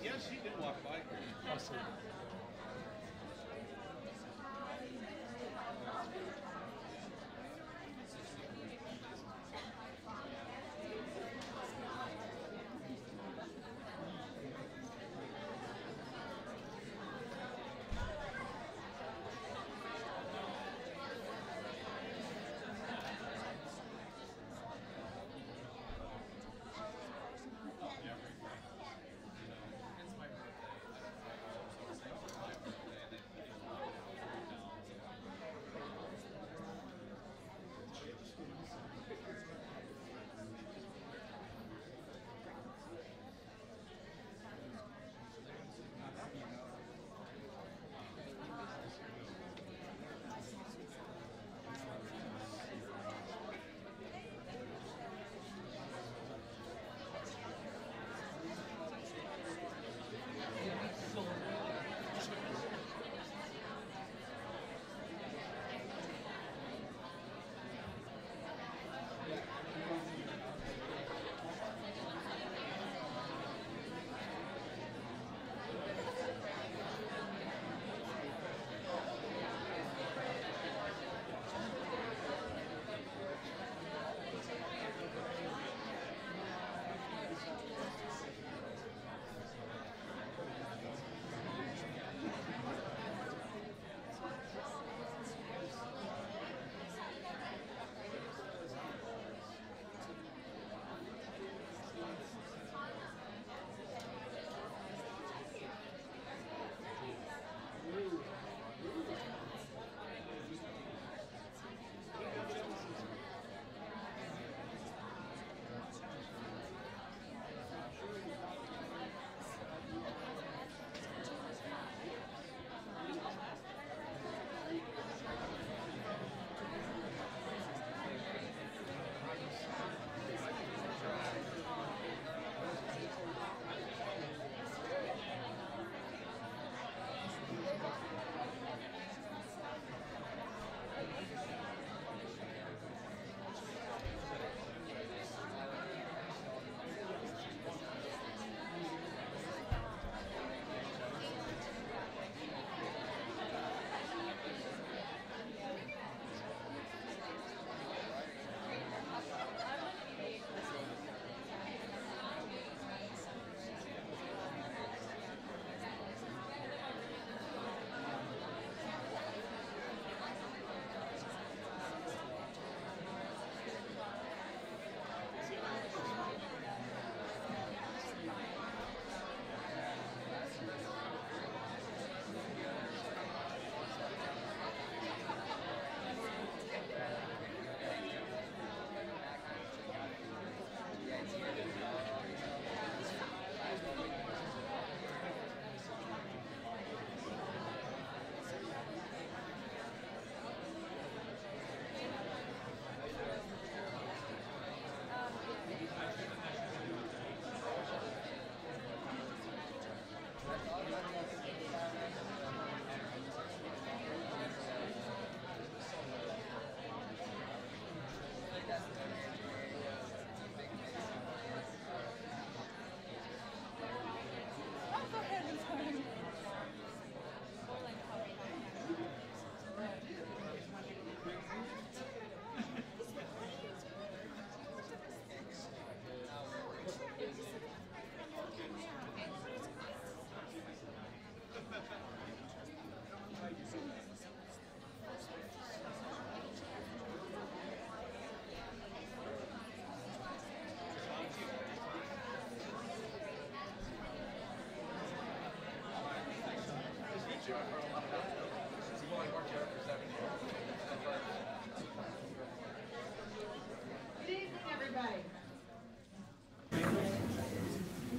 Yeah, she did walk by. Awesome.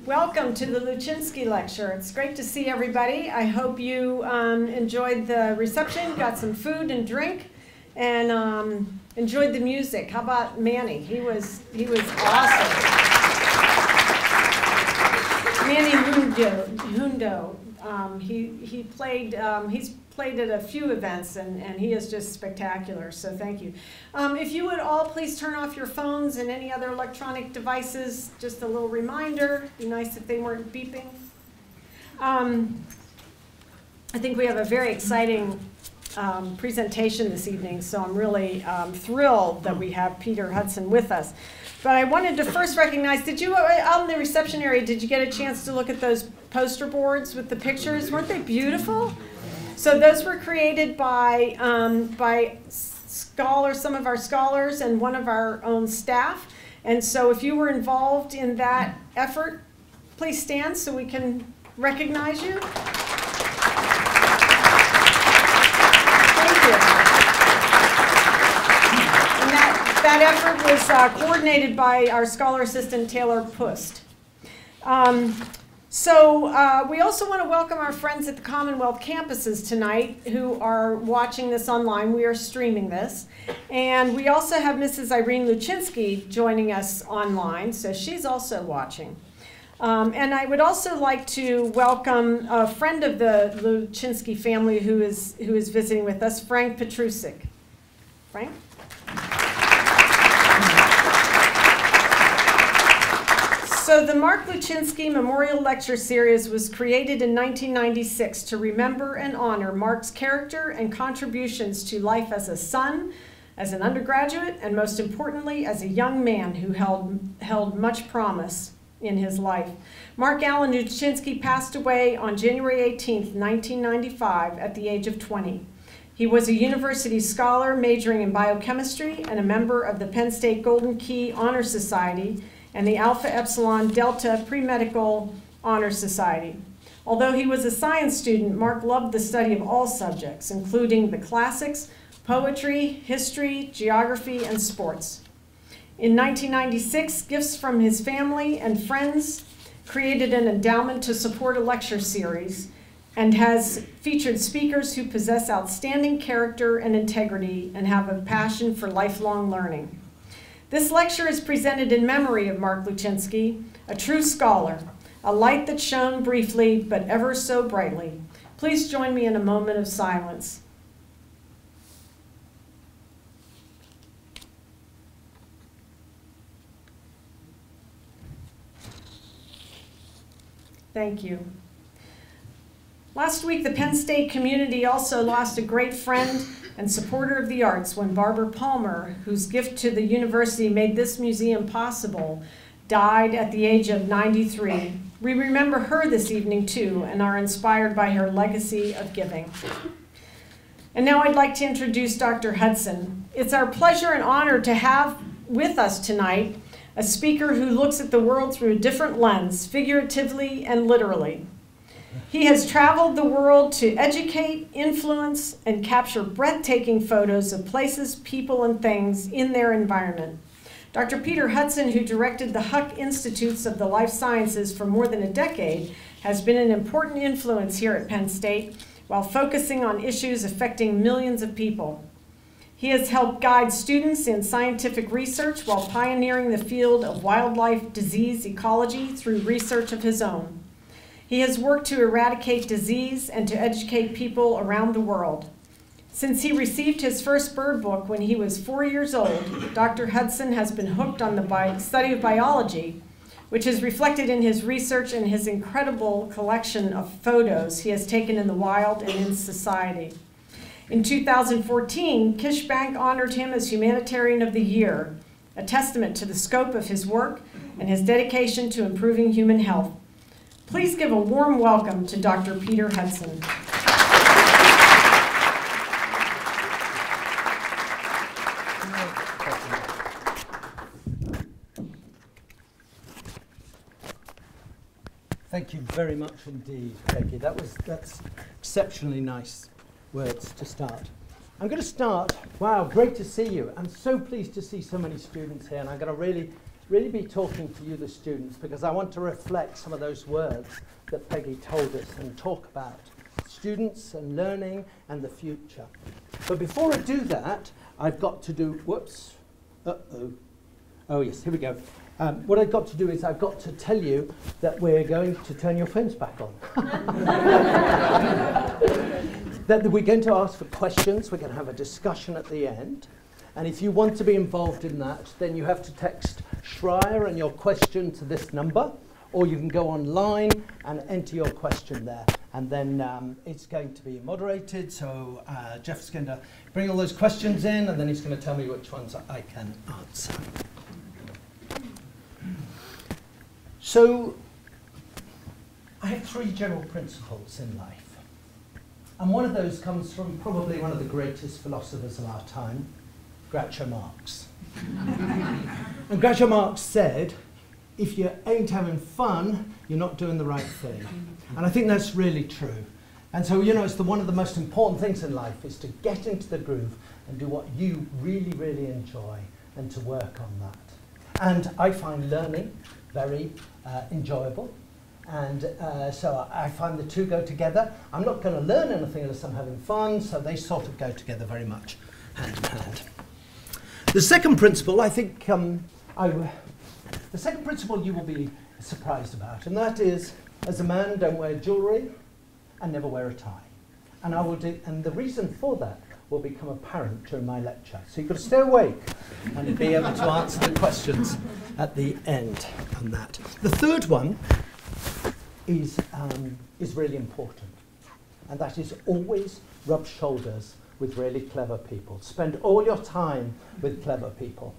Welcome to the Luchinsky lecture. It's great to see everybody. I hope you enjoyed the reception, got some food and drink, and enjoyed the music. How about Manny? He was awesome. Manny Hundo. He played. He's played at a few events, and he is just spectacular, so thank you. If you would all please turn off your phones and any other electronic devices, just a little reminder. It'd be nice if they weren't beeping. I think we have a very exciting presentation this evening, so I'm really thrilled that we have Peter Hudson with us. But I wanted to first recognize, did you, out in the reception area, did you get a chance to look at those poster boards with the pictures? Weren't they beautiful? So those were created by scholars, some of our scholars, and one of our own staff. And so if you were involved in that effort, please stand so we can recognize you. That effort was coordinated by our scholar assistant, Taylor Pust. We also want to welcome our friends at the Commonwealth campuses tonight who are watching this online. We are streaming this. And we also have Mrs. Irene Luchinsky joining us online, so she's also watching. And I would also like to welcome a friend of the Luchinsky family who is visiting with us, Frank Petrusik. Frank? So the Mark Luchinsky Memorial Lecture Series was created in 1996 to remember and honor Mark's character and contributions to life as a son, as an undergraduate, and most importantly, as a young man who held much promise in his life. Mark Allen Luchinsky passed away on January 18th, 1995 at the age of 20. He was a university scholar majoring in biochemistry and a member of the Penn State Golden Key Honor Society and the Alpha Epsilon Delta Pre-Medical Honor Society. Although he was a science student, Mark loved the study of all subjects, including the classics, poetry, history, geography, and sports. In 1996, gifts from his family and friends created an endowment to support a lecture series and has featured speakers who possess outstanding character and integrity and have a passion for lifelong learning. This lecture is presented in memory of Mark Luchinsky, a true scholar, a light that shone briefly but ever so brightly. Please join me in a moment of silence. Thank you. Last week, the Penn State community also lost a great friend and supporter of the arts when Barbara Palmer, whose gift to the university made this museum possible, died at the age of 93. We remember her this evening too and are inspired by her legacy of giving. And now I'd like to introduce Dr. Hudson. It's our pleasure and honor to have with us tonight a speaker who looks at the world through a different lens, figuratively and literally. He has traveled the world to educate, influence, and capture breathtaking photos of places, people, and things in their environment. Dr. Peter Hudson, who directed the Huck Institutes of the Life Sciences for more than a decade, has been an important influence here at Penn State while focusing on issues affecting millions of people. He has helped guide students in scientific research while pioneering the field of wildlife disease ecology through research of his own. He has worked to eradicate disease and to educate people around the world. Since he received his first bird book when he was 4 years old, Dr. Hudson has been hooked on the study of biology, which is reflected in his research and his incredible collection of photos he has taken in the wild and in society. In 2014, Kish Bank honored him as Humanitarian of the Year, a testament to the scope of his work and his dedication to improving human health. Please give a warm welcome to Dr. Peter Hudson. Thank you very much indeed, Peggy. That's exceptionally nice words to start. I'm going to start. Wow, great to see you. I'm so pleased to see so many students here, and I'm going to really be talking to you, the students, because I want to reflect some of those words that Peggy told us and talk about students and learning and the future. But before I do that, I've got to do, whoops, oh yes, here we go. What I've got to do is I've got to tell you that we're going to turn your phones back on. that we're going to ask for questions. We're going to have a discussion at the end. And if you want to be involved in that, then you have to text Schreier and your question to this number, or you can go online and enter your question there. And then it's going to be moderated, so Jeff's going to bring all those questions in, and then he's going to tell me which ones I can answer. So I have 3 general principles in life. And one of those comes from probably one of the greatest philosophers of our time, Groucho Marx. And Groucho Marx said, if you ain't having fun, you're not doing the right thing. And I think that's really true. And so, you know, it's one of the most important things in life is to get into the groove and do what you really, really enjoy and to work on that. And I find learning very enjoyable. And so I find the two go together. I'm not going to learn anything unless I'm having fun, so they sort of go together very much hand in hand. The second principle, I think, the second principle you will be surprised about, and that is, as a man, don't wear jewellery and never wear a tie. And and the reason for that will become apparent during my lecture. So you've got to stay awake and be able to answer the questions at the end on that. The third one is really important, and that is always rub shoulders with really clever people. Spend all your time with clever people.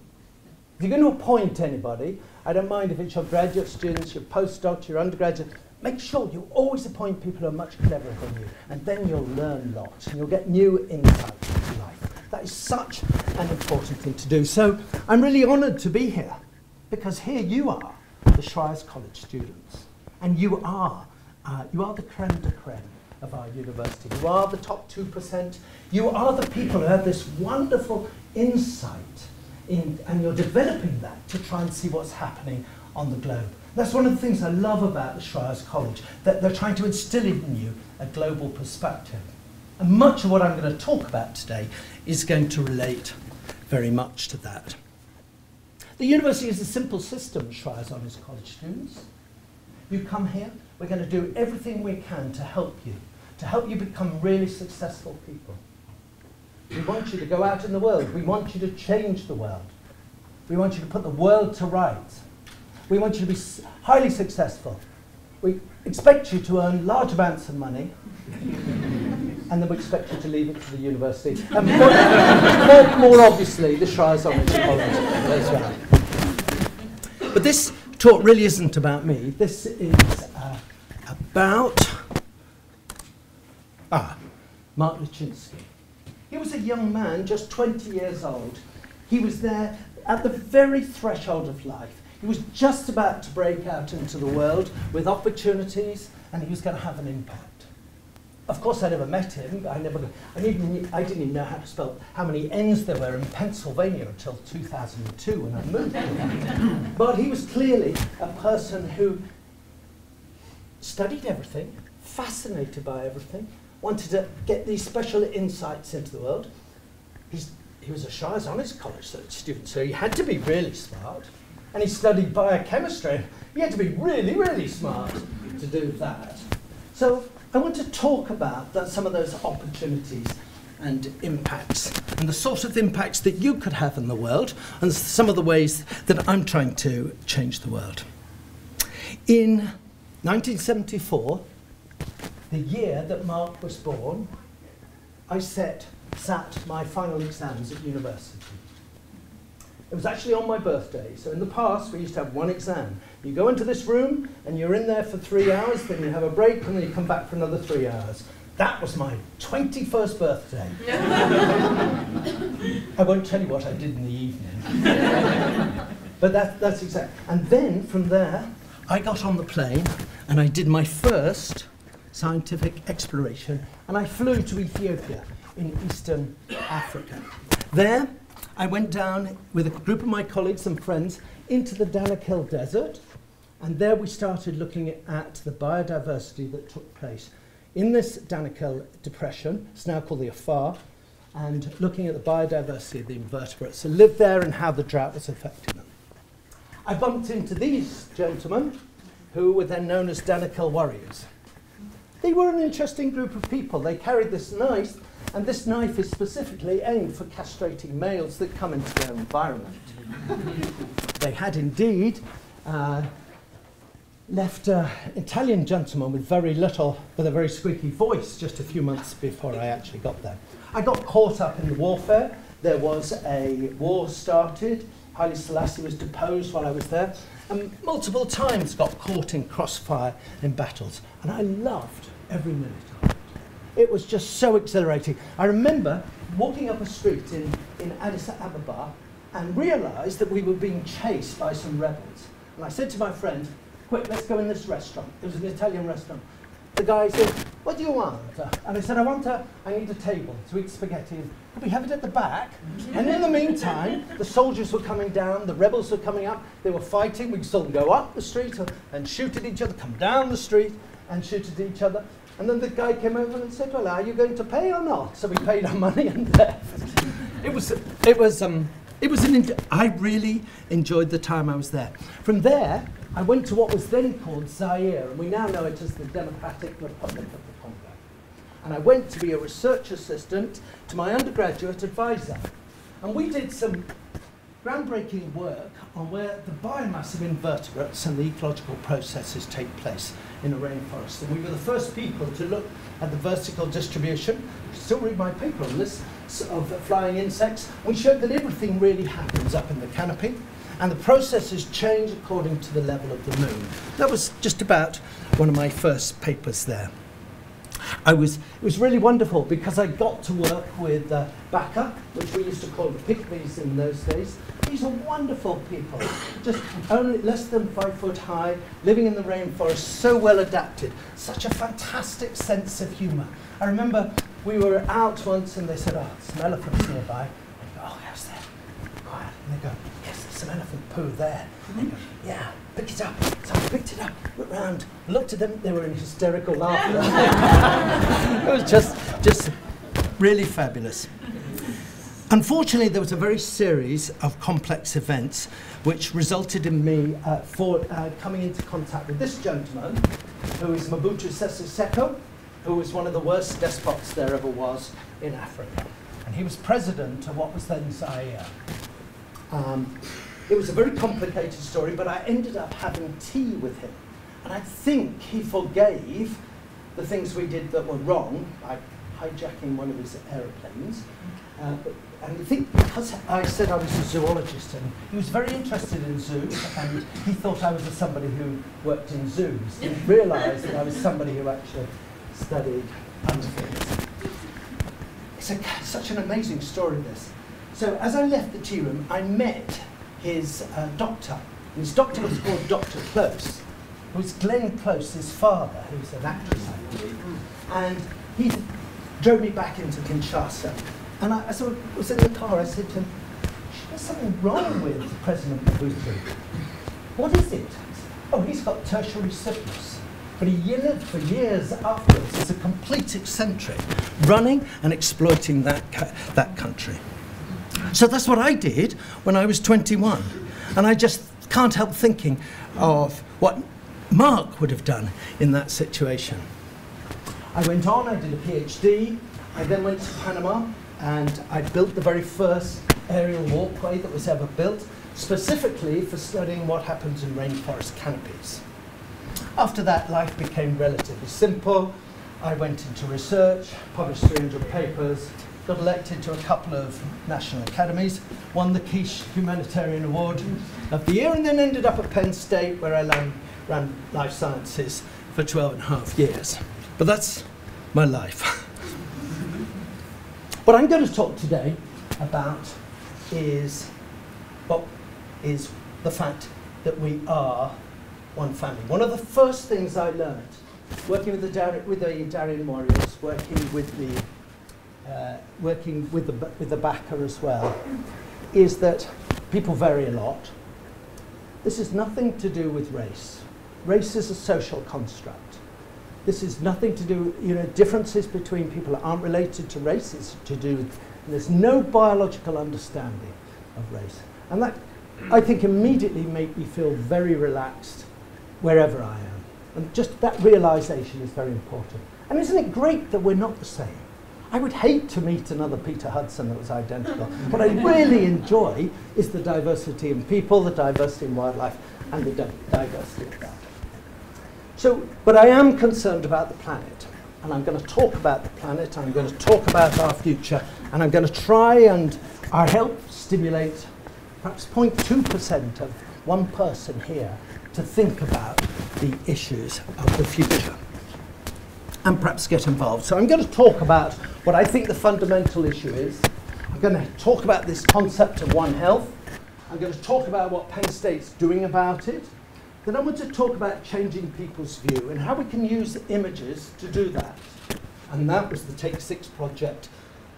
If you're going to appoint anybody, I don't mind if it's your graduate students, your postdocs, your undergraduates, make sure you always appoint people who are much cleverer than you, and then you'll learn lots, and you'll get new insights into life. That is such an important thing to do. So I'm really honoured to be here, because here you are, the Schreiers College students, and you are the creme de creme of our university. You are the top 2%. You are the people who have this wonderful insight and you're developing that to try and see what's happening on the globe. That's one of the things I love about the Schreiers College, that they're trying to instill in you a global perspective. And much of what I'm going to talk about today is going to relate very much to that. The university is a simple system, Schreiers Honours College students. You come here, we're going to do everything we can to help you become really successful people. We want you to go out in the world. We want you to change the world. We want you to put the world to rights. We want you to be highly successful. We expect you to earn large amounts of money, and then we expect you to leave it to the university. And more obviously, the Schreiers Honours College as well. But this talk really isn't about me. This is about Mark Luchinsky. He was a young man, just 20 years old. He was there at the very threshold of life. He was just about to break out into the world with opportunities, and he was going to have an impact. Of course, I never met him. I didn't even know how to spell how many N's there were in Pennsylvania until 2002 when I moved there. But he was clearly a person who studied everything, fascinated by everything, wanted to get these special insights into the world. He was a Schreiers Honours College student, so he had to be really smart. And he studied biochemistry. He had to be really, really smart to do that. So I want to talk about some of those opportunities and impacts, and the sort of impacts that you could have in the world, and some of the ways that I'm trying to change the world. In 1974, the year that Mark was born, I sat my final exams at university. It was actually on my birthday, so in the past we used to have one exam. You go into this room and you're in there for 3 hours, then you have a break and then you come back for another 3 hours. That was my 21st birthday. I won't tell you what I did in the evening. But that's exactly. And then from there, I got on the plane and I did my first scientific exploration, and I flew to Ethiopia in Eastern Africa. There, I went down with a group of my colleagues and friends into the Danakil Desert, and there we started looking at the biodiversity that took place in this Danakil Depression. It's now called the Afar, and looking at the biodiversity of the invertebrates that lived there and how the drought was affecting them. I bumped into these gentlemen, who were then known as Danakil Warriors. they were an interesting group of people. They carried this knife, and this knife is specifically aimed for castrating males that come into their environment. They had indeed left an Italian gentleman with with a very squeaky voice just a few months before I actually got there. I got caught up in the warfare. There was a war started. Haile Selassie was deposed while I was there, and multiple times got caught in crossfire in battles. And I loved every minute of it. It was just so exhilarating. I remember walking up a street in Addis Ababa and realised that we were being chased by some rebels. And I said to my friend, quick, let's go in this restaurant. It was an Italian restaurant. The guy said, what do you want? And I said, I need a table to eat spaghetti. Could we have it at the back? And in the meantime, the soldiers were coming down, the rebels were coming up, they were fighting. We saw them go up the street and shoot at each other, come down the street and shoot at each other. And then the guy came over and said, well, are you going to pay or not? So we paid our money and left. I really enjoyed the time I was there. From there, I went to what was then called Zaire, and we now know it as the Democratic Republic of the Congo. And I went to be a research assistant to my undergraduate advisor. And we did some groundbreaking work on where the biomass of invertebrates and the ecological processes take place in a rainforest. And we were the first people to look at the vertical distribution. You still read my paper on this, of flying insects. We showed that everything really happens up in the canopy, and the processes change according to the level of the moon. That was just about one of my first papers there. It was really wonderful because I got to work with Baka, which we used to call the pygmies in those days. These are wonderful people, just only less than 5 foot high, living in the rainforest, so well adapted, such a fantastic sense of humour. I remember we were out once and they said, oh, some elephants nearby. I go, oh, how's that? Quiet. And they go, yes, there's some elephant poo there. And they go, yeah, pick it up. So I picked it up, looked round, looked at them, they were in hysterical laughter. It was just really fabulous. Unfortunately, there was a very series of complex events which resulted in me coming into contact with this gentleman, who is Mobutu Sese Seko, who was one of the worst despots there ever was in Africa. And he was president of what was then Zaire. It was a very complicated story, but I ended up having tea with him. And I think he forgave the things we did that were wrong, like hijacking one of his aeroplanes. And I think because I said I was a zoologist, and he was very interested in zoos, and he thought I was somebody who worked in zoos. He didn't realise that I was somebody who actually studied other things. It's such an amazing story, this. So as I left the tea room, I met his doctor. And his doctor was called Dr. Close, who was Glenn Close's father, who was an actress, I believe. And he drove me back into Kinshasa. And as I was in the car, I said to him, there's something wrong with President Mobutu. What is it? He said, oh, he's got tertiary syphilis. But he lived for years afterwards as a complete eccentric, running and exploiting that country. So that's what I did when I was 21. And I just can't help thinking of what Mark would have done in that situation. I went on, I did a PhD, I then went to Panama, and I built the very first aerial walkway that was ever built, specifically for studying what happens in rainforest canopies. After that, life became relatively simple. I went into research, published 300 papers, got elected to a couple of national academies, won the Quiche Humanitarian Award of the Year, and then ended up at Penn State, where I ran life sciences for 12.5 years. But that's my life. What I'm going to talk today about is the fact that we are one family. One of the first things I learned, working with the Darren warriors, working with the Baka as well, is that people vary a lot. This is nothing to do with race. Race is a social construct. This is nothing to do, differences between people that aren't related to race. It's to do with, there's no biological understanding of race. And that, I think, immediately made me feel very relaxed wherever I am. And just that realization is very important. And isn't it great that we're not the same? I would hate to meet another Peter Hudson that was identical. What I really enjoy is the diversity in people, the diversity in wildlife, and the diversity of that. So, but I am concerned about the planet. And I'm going to talk about the planet, I'm going to talk about our future, and I'm going to try and help stimulate perhaps 0.2% of one person here to think about the issues of the future and perhaps get involved. So I'm going to talk about what I think the fundamental issue is. I'm going to talk about this concept of One Health. I'm going to talk about what Penn State's doing about it. Then I want to talk about changing people's view and how we can use images to do that. And that was the Take 6 project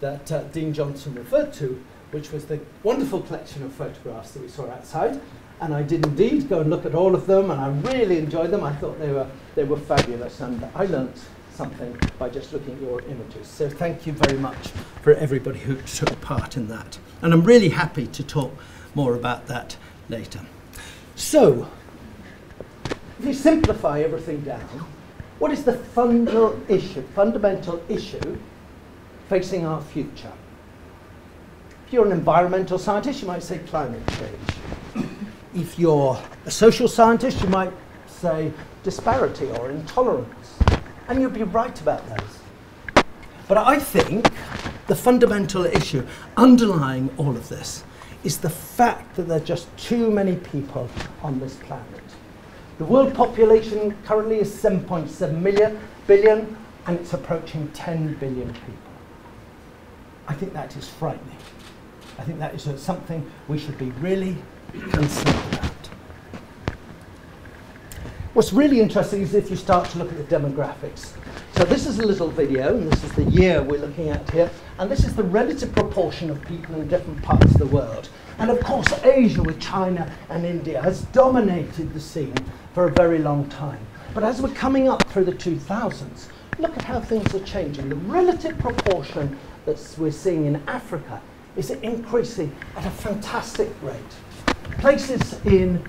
that Dean Johnson referred to, which was the wonderful collection of photographs that we saw outside. And I did indeed go and look at all of them, and I really enjoyed them. I thought they were fabulous, and I learnt something by just looking at your images. So thank you very much for everybody who took part in that. And I'm really happy to talk more about that later. So, if you simplify everything down, what is the fundamental issue facing our future? If you're an environmental scientist, you might say climate change. If you're a social scientist, you might say disparity or intolerance. And you'd be right about those. But I think the fundamental issue underlying all of this is the fact that there are just too many people on this planet. The world population currently is 7.7 billion, and it's approaching 10 billion people. I think that is frightening. I think that is something we should be really concerned about. What's really interesting is if you start to look at the demographics. So this is a little video, and this is the year we're looking at here, and this is the relative proportion of people in different parts of the world. And of course, Asia with China and India has dominated the scene for a very long time. But as we're coming up through the 2000s, look at how things are changing. The relative proportion that we're seeing in Africa is increasing at a fantastic rate. Places in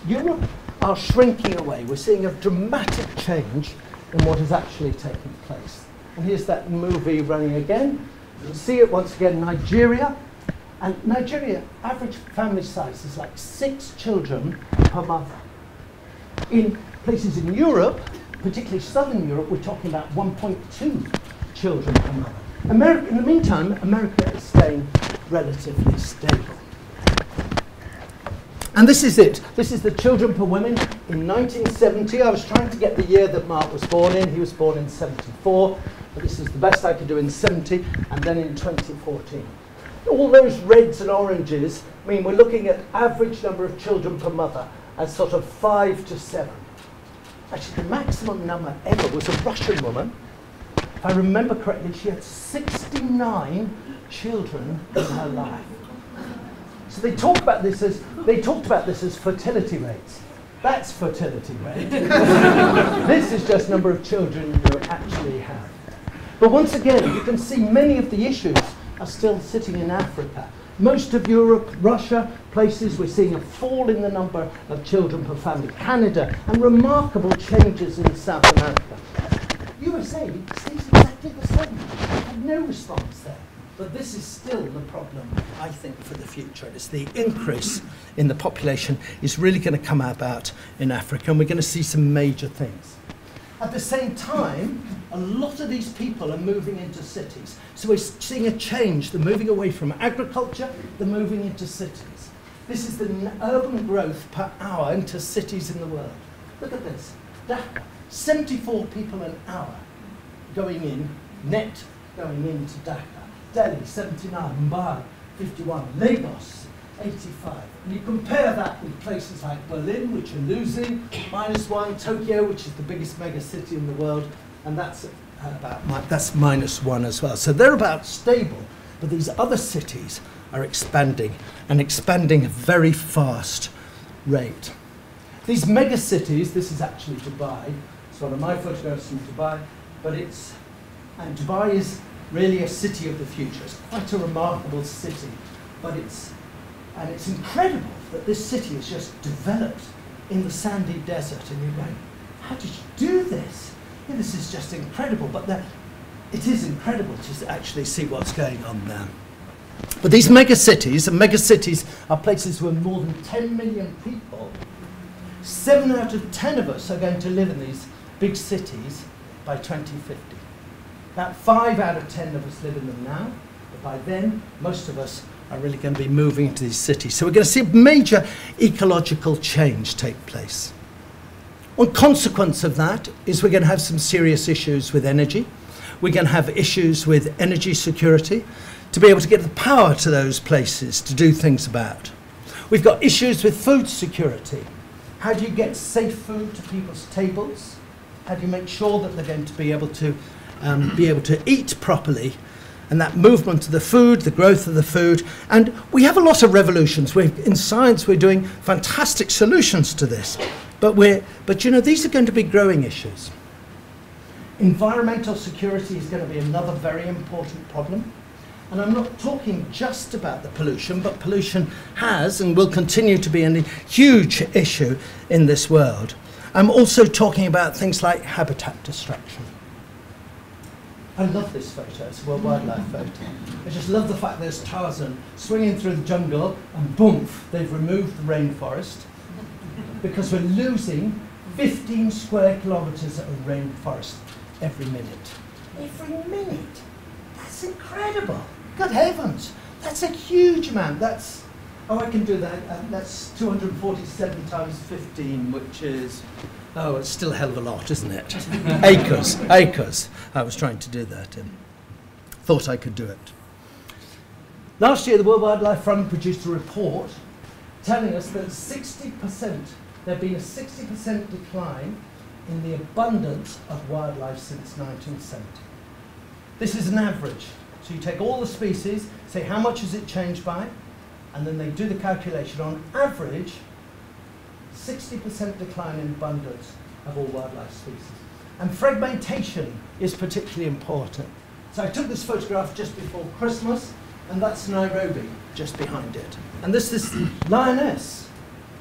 Europe are shrinking away. We're seeing a dramatic change in what is actually taking place. And here's that movie running again. You can see it once again, Nigeria. And Nigeria, average family size is like 6 children per mother. In places in Europe, particularly southern Europe, we're talking about 1.2 children per mother. America, in the meantime, America is staying relatively stable. And this is it. This is the children per woman in 1970. I was trying to get the year that Mark was born in. He was born in 74. But this is the best I could do in 70, and then in 2014. All those reds and oranges mean we're looking at average number of children per mother as sort of 5 to 7. Actually, the maximum number ever was a Russian woman. If I remember correctly, she had 69 children in her life. So they talked about this as fertility rates. That's fertility rate. This is just number of children you actually have. But once again, you can see many of the issues are still sitting in Africa. Most of Europe, Russia, places we're seeing a fall in the number of children per family. Canada, and remarkable changes in South America. USA stays exactly the same. Have no response there. But this is still the problem, I think, for the future. It's the increase in the population is really going to come about in Africa, and we're going to see some major things. At the same time, a lot of these people are moving into cities. So we're seeing a change. They're moving away from agriculture, they're moving into cities. This is the urban growth per hour into cities in the world. Look at this. Dhaka, 74 people an hour going in, net going into Dhaka. Delhi, 79, Mumbai, 51, Lagos, 85. And you compare that with places like Berlin, which are losing, -1, Tokyo, which is the biggest mega city in the world, and that's that's -1 as well. So they're about stable, but these other cities are expanding, and expanding at a very fast rate. These mega cities, this is actually Dubai. It's one of my photographs from Dubai, but and Dubai is really a city of the future. It's quite a remarkable city, but it's incredible that this city has just developed in the sandy desert, and you're going, how did you do this? Yeah, this is just incredible. But it is incredible to actually see what's going on there. But these megacities, and megacities are places with more than 10 million people. 7 out of 10 of us are going to live in these big cities by 2050. About 5 out of 10 of us live in them now, but by then, most of us are really going to be moving into these cities. So we're going to see a major ecological change take place. One consequence of that is we're going to have some serious issues with energy. We're going to have issues with energy security, to be able to get the power to those places to do things about. We've got issues with food security. How do you get safe food to people's tables? How do you make sure that they're going to be able to eat properly? And that movement of the food, the growth of the food. And we have a lot of revolutions. In science, we're doing fantastic solutions to this. But you know, these are going to be growing issues. Environmental security is going to be another very important problem. And I'm not talking just about the pollution, but pollution has and will continue to be a huge issue in this world. I'm also talking about things like habitat destruction. I love this photo, it's a World Wildlife photo. I just love the fact there's Tarzan swinging through the jungle and boom, they've removed the rainforest because we're losing 15 square kilometres of rainforest every minute. Every minute! That's incredible! Good heavens! That's a huge amount. That's, oh, I can do that. That's 247 times 15, which is, oh, it's still a hell of a lot, isn't it? Acres, acres. I was trying to do that and thought I could do it. Last year, the World Wildlife Fund produced a report telling us that 60%, there'd been a 60% decline in the abundance of wildlife since 1970. This is an average. So you take all the species, say how much has it changed by, and then they do the calculation. On average, 60% decline in abundance of all wildlife species. And fragmentation is particularly important. So I took this photograph just before Christmas, and that's Nairobi, just behind it. And this is lioness.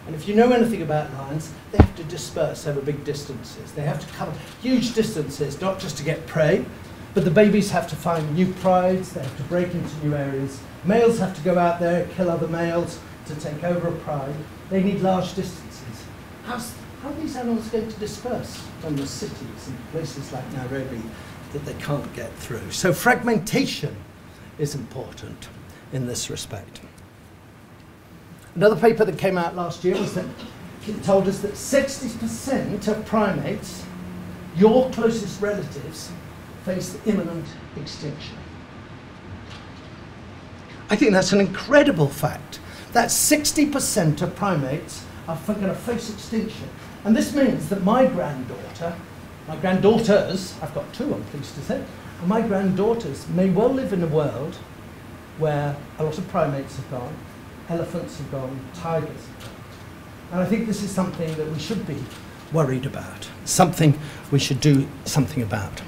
And if you know anything about lions, they have to disperse over big distances. They have to cover huge distances, not just to get prey, but the babies have to find new prides, they have to break into new areas. Males have to go out there, kill other males to take over a pride. They need large distances. How are these animals going to disperse from the cities and places like Nairobi that they can't get through? So fragmentation is important in this respect. Another paper that came out last year was that it told us that 60% of primates, your closest relatives, face imminent extinction. I think that's an incredible fact. That 60% of primates are going to face extinction. And this means that my granddaughters, I've got 2, I'm pleased to say, and my granddaughters may well live in a world where a lot of primates have gone, elephants have gone, tigers have gone. And I think this is something that we should be worried about, something we should do something about.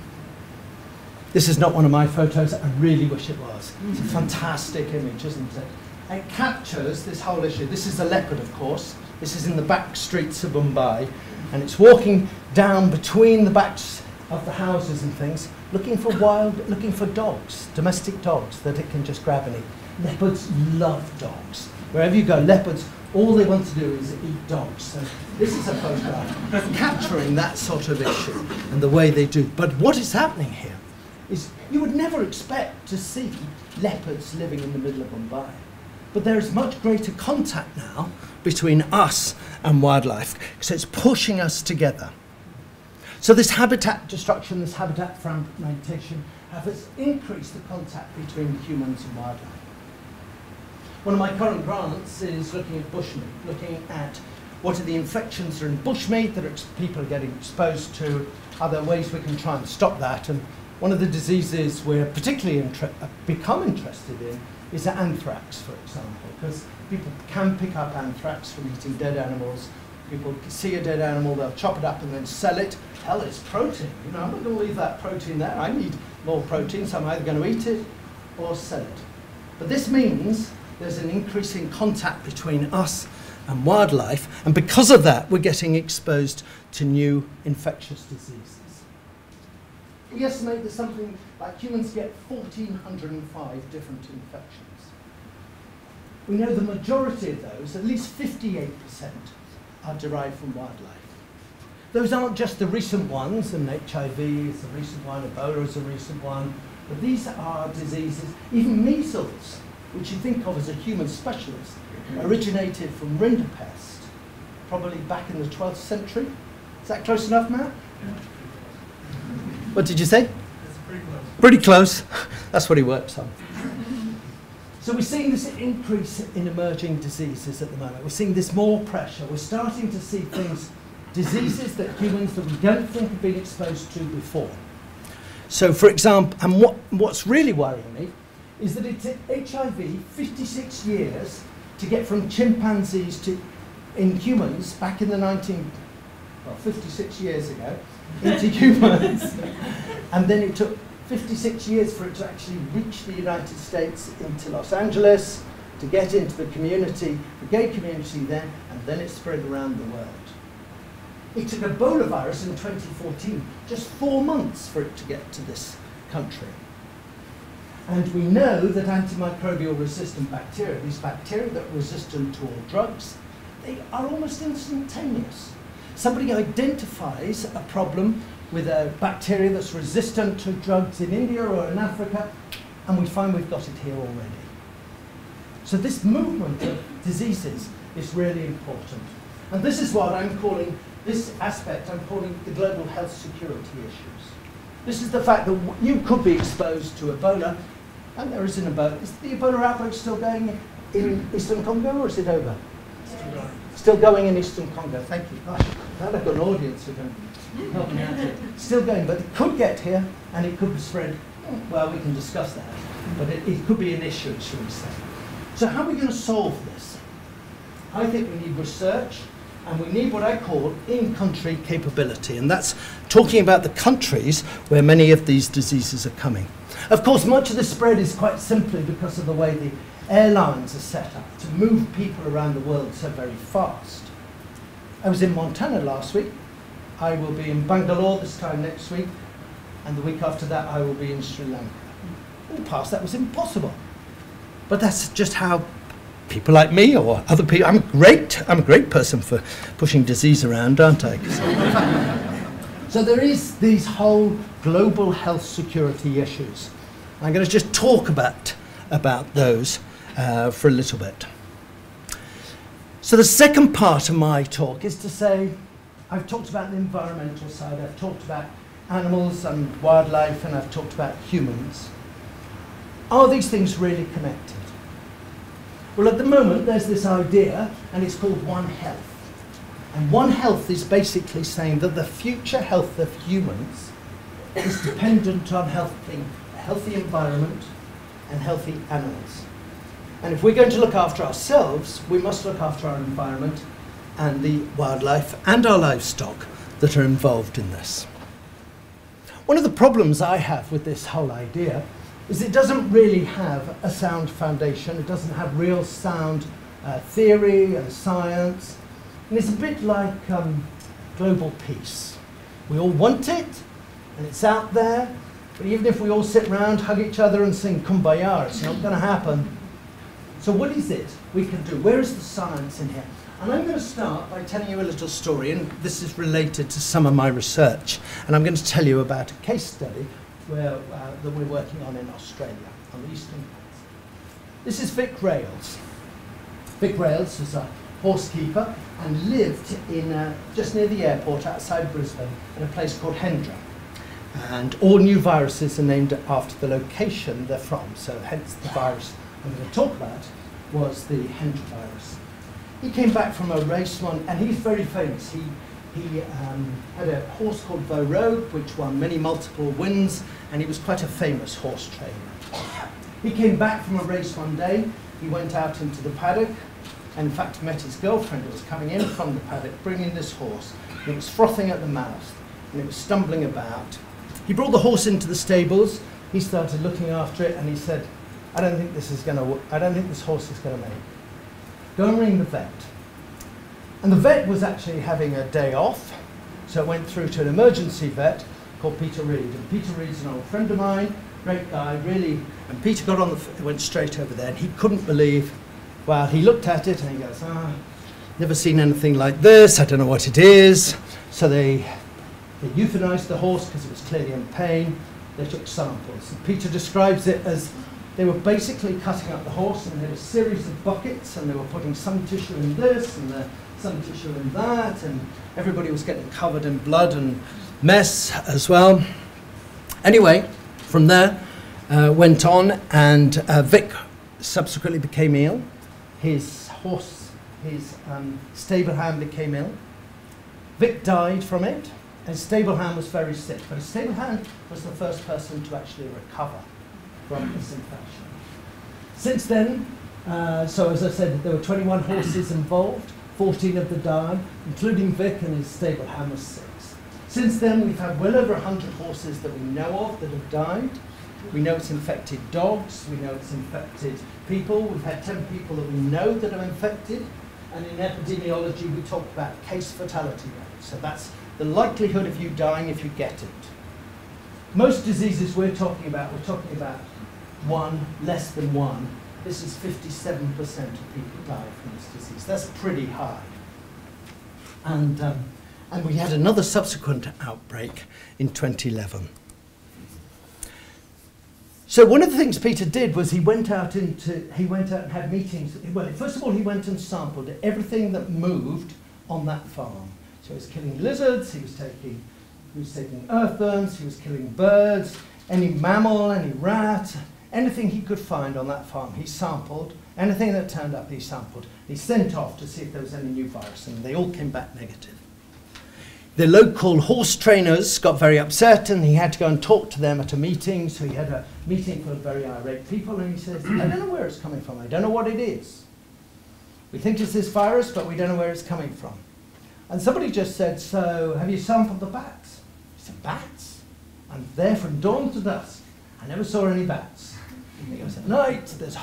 This is not one of my photos. I really wish it was. It's a fantastic image, isn't it? It captures this whole issue. This is a leopard, of course. This is in the back streets of Mumbai. And it's walking down between the backs of the houses and things, looking for dogs, domestic dogs that it can just grab and eat. Leopards love dogs. Wherever you go, leopards, all they want to do is eat dogs. So this is a photograph capturing that sort of issue and the way they do. But what is happening here is you would never expect to see leopards living in the middle of Mumbai. But there is much greater contact now between us and wildlife, so it's pushing us together. So this habitat destruction, this habitat fragmentation, has increased the contact between humans and wildlife. One of my current grants is looking at bushmeat, looking at what are the infections that are in bushmeat that people are getting exposed to, are there ways we can try and stop that? And one of the diseases we're particularly become interested in is anthrax, for example, because people can pick up anthrax from eating dead animals. People see a dead animal, they'll chop it up and then sell it. Hell, it's protein. You know, I'm not going to leave that protein there. I need more protein, so I'm either going to eat it or sell it. But this means there's an increasing contact between us and wildlife, and because of that, we're getting exposed to new infectious diseases. We estimate that something like humans get 1,405 different infections. We know the majority of those, at least 58%, are derived from wildlife. Those aren't just the recent ones, and HIV is a recent one, Ebola is a recent one, but these are diseases, even measles, which you think of as a human specialist, originated from rinderpest, probably back in the 12th century. Is that close enough, Matt? Yeah. What did you say? It's pretty close. Pretty close. That's what he works on. So we're seeing this increase in emerging diseases at the moment. We're seeing this more pressure. We're starting to see things, diseases that humans that we don't think have been exposed to before. So, for example, and what's really worrying me is that it took HIV 56 years to get from chimpanzees to in humans back in the 56 years ago, into humans. And then it took 56 years for it to actually reach the United States, into Los Angeles, to get into the community, the gay community then, and then it spread around the world. It took Ebola virus in 2014, just 4 months for it to get to this country. And we know that antimicrobial resistant bacteria, these bacteria that are resistant to all drugs, they are almost instantaneous. Somebody identifies a problem with a bacteria that's resistant to drugs in India or in Africa, and we find we've got it here already. So this movement of diseases is really important. And this is what I'm calling, this aspect I'm calling the global health security issues. This is the fact that you could be exposed to Ebola, and there is an Ebola. Is the Ebola outbreak still going in Eastern Congo, or is it over? Still going. Still going in Eastern Congo, thank you. Gosh, glad I've got an audience who can help me out here. Still going, but it could get here, and it could be spread. Well, we can discuss that, but it could be an issue, shall we say. So how are we going to solve this? I think we need research, and we need what I call in-country capability, and that's talking about the countries where many of these diseases are coming. Of course, much of the spread is quite simply because of the way the airlines are set up to move people around the world so very fast. I was in Montana last week. I will be in Bangalore this time next week, and the week after that I will be in Sri Lanka. In the past that was impossible. But that's just how people like me or other people, I'm a great person for pushing disease around, aren't I? So there is these whole global health security issues. I'm going to just talk about those for a little bit. So the second part of my talk is to say, I've talked about the environmental side, I've talked about animals and wildlife, and I've talked about humans. Are these things really connected? Well, at the moment, there's this idea, and it's called One Health. And One Health is basically saying that the future health of humans is dependent on a healthy environment and healthy animals. And if we're going to look after ourselves, we must look after our environment and the wildlife and our livestock that are involved in this. One of the problems I have with this whole idea is it doesn't really have a sound foundation. It doesn't have real sound theory and science. And it's a bit like global peace. We all want it, and it's out there, but even if we all sit around, hug each other and sing Kumbaya, it's not going to happen. So what is it we can do? Where is the science in here? And I'm going to start by telling you a little story, and this is related to some of my research. And I'm going to tell you about a case study that we're working on in Australia, on the eastern coast. This is Vic Rails. Vic Rails was a horsekeeper and lived in just near the airport outside Brisbane in a place called Hendra. And all new viruses are named after the location they're from, so hence the virus I'm going to talk about was the Hendra virus. He came back from a race one, and he's very famous. He had a horse called Vo Rogue, which won many multiple wins, and he was quite a famous horse trainer. He came back from a race one day. He went out into the paddock, and in fact met his girlfriend who was coming in from the paddock, bringing this horse. It was frothing at the mouth, and it was stumbling about. He brought the horse into the stables. He started looking after it, and he said, I don't think this horse is going to make it. Go and ring the vet. And the vet was actually having a day off, so it went through to an emergency vet called Peter Reed. And Peter Reed's an old friend of mine, great guy, really. And Peter got on went straight over there, and he couldn't believe, well, he looked at it and he goes, never seen anything like this, I don't know what it is. So they euthanized the horse because it was clearly in pain. They took samples. And Peter describes it as they were basically cutting up the horse, and there were a series of buckets, and they were putting some tissue in this and some tissue in that, and everybody was getting covered in blood and mess as well. Anyway, from there went on, and Vic subsequently became ill. His horse, his stable hand became ill. Vic died from it, and his stable hand was very sick. But his stable hand was the first person to actually recover from this infection. Since then, so as I said, there were 21 horses involved, 14 of them died, including Vic, and his stable hand was 6. Since then, we've had well over 100 horses that we know of that have died. We know it's infected dogs, we know it's infected people. We've had 10 people that we know that are infected. And in epidemiology, we talk about case fatality rate. So that's the likelihood of you dying if you get it. Most diseases we're talking about one, less than one. This is 57% of people die from this disease. That's pretty high. And we had another subsequent outbreak in 2011. So one of the things Peter did was he went out and had meetings. Well, first of all, he went and sampled everything that moved on that farm. So he was killing lizards, he was taking earthworms, he was killing birds, any mammal, any rat, anything he could find on that farm. He sampled. Anything that turned up, he sampled. He sent off to see if there was any new virus, and they all came back negative. The local horse trainers got very upset, and he had to go and talk to them at a meeting. So he had a meeting full of very irate people, and he says, I don't know where it's coming from. I don't know what it is. We think it's this virus, but we don't know where it's coming from. And somebody just said, so have you sampled the bats? He said, bats? I'm there from dawn to dusk. I never saw any bats. He goes, at night, there's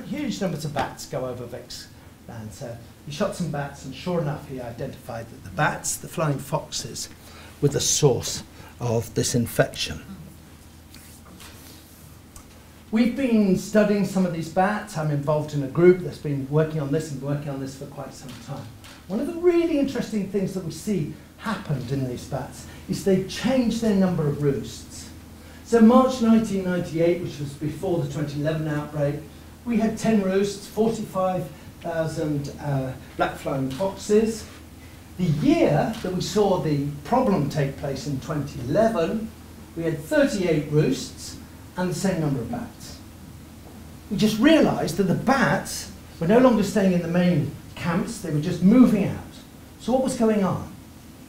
huge numbers of bats go over Vic's land. So he shot some bats, and sure enough, he identified that the bats, the flying foxes, were the source of this infection. We've been studying some of these bats. I'm involved in a group that's been working on this for quite some time. One of the really interesting things that we see happened in these bats is they changed their number of roosts. So March 1998, which was before the 2011 outbreak, we had 10 roosts, 45,000 black flying foxes. The year that we saw the problem take place in 2011, we had 38 roosts and the same number of bats. We just realized that the bats were no longer staying in the main camps, they were just moving out. So what was going on?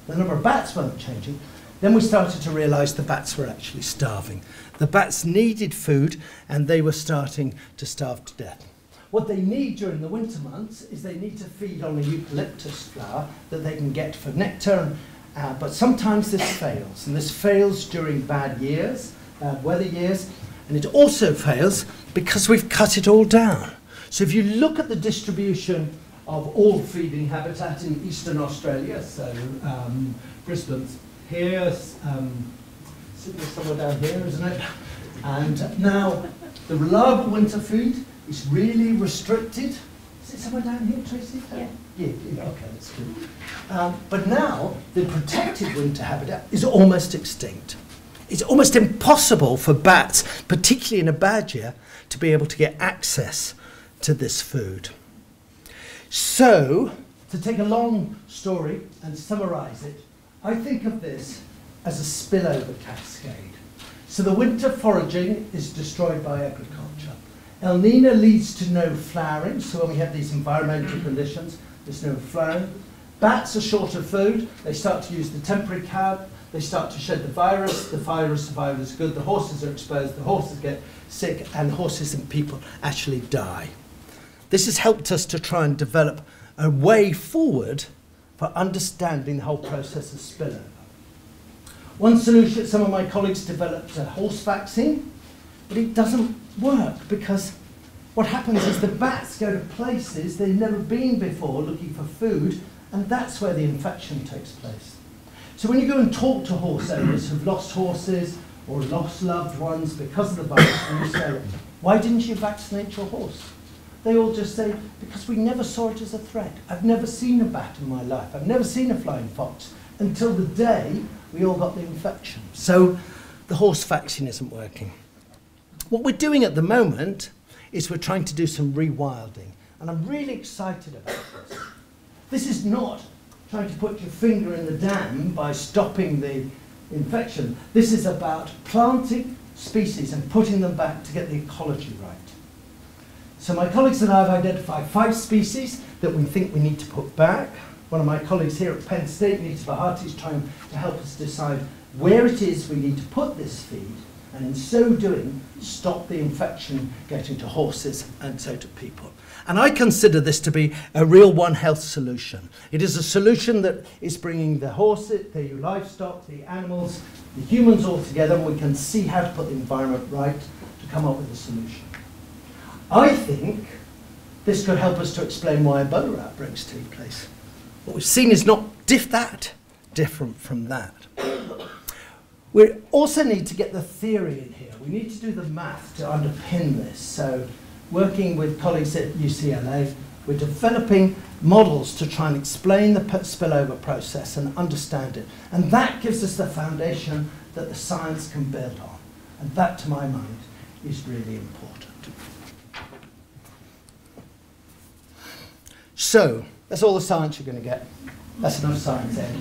The number of bats weren't changing. Then we started to realize the bats were actually starving. The bats needed food, and they were starting to starve to death. What they need during the winter months is they need to feed on a eucalyptus flower that they can get for nectar, but sometimes this fails, and this fails during bad years, bad weather years, and it also fails because we've cut it all down. So if you look at the distribution of all feeding habitat in eastern Australia, so Brisbane's here, Sydney's somewhere down here, isn't it? And now the reliable winter feed is really restricted. Is it somewhere down here, Tracy? Yeah, okay, that's good. But now the protected winter habitat is almost extinct. It's almost impossible for bats, particularly in a bad year, to be able to get access to this food. So, to take a long story and summarize it, I think of this as a spillover cascade. So the winter foraging is destroyed by agriculture. El Nino leads to no flowering, so when we have these environmental conditions, there's no flowering. Bats are short of food, they start to use the temporary cab, they start to shed the virus survival is good, the horses are exposed, the horses get sick, and horses and people actually die. This has helped us to try and develop a way forward for understanding the whole process of spillover. One solution, some of my colleagues developed a horse vaccine, but it doesn't work because what happens is the bats go to places they've never been before looking for food, And that's where the infection takes place. So when you go and talk to horse owners who've lost horses or lost loved ones because of the virus, and you say, why didn't you vaccinate your horse? They all just say, because we never saw it as a threat. I've never seen a bat in my life. I've never seen a flying fox until the day we all got the infection. So the horse vaccine isn't working. What we're doing at the moment is we're trying to do some rewilding. And I'm really excited about this. This is not trying to put your finger in the dam by stopping the infection. This is about planting species and putting them back to get the ecology right. So my colleagues and I have identified 5 species that we think we need to put back. One of my colleagues here at Penn State, Nita Bahati, is trying to help us decide where it is we need to put this feed, and in so doing, stop the infection getting to horses and so to people. And I consider this to be a real One Health solution. It is a solution that is bringing the horses, the livestock, the animals, the humans all together, and we can see how to put the environment right to come up with a solution. I think this could help us to explain why Ebola outbreaks take place. What we've seen is not that different from that. We also need to get the theory in here. We need to do the math to underpin this. So working with colleagues at UCLA, we're developing models to try and explain the spillover process and understand it. And that gives us the foundation that the science can build on. And that, to my mind, is really important. So, that's all the science you're going to get. That's enough science, Ed.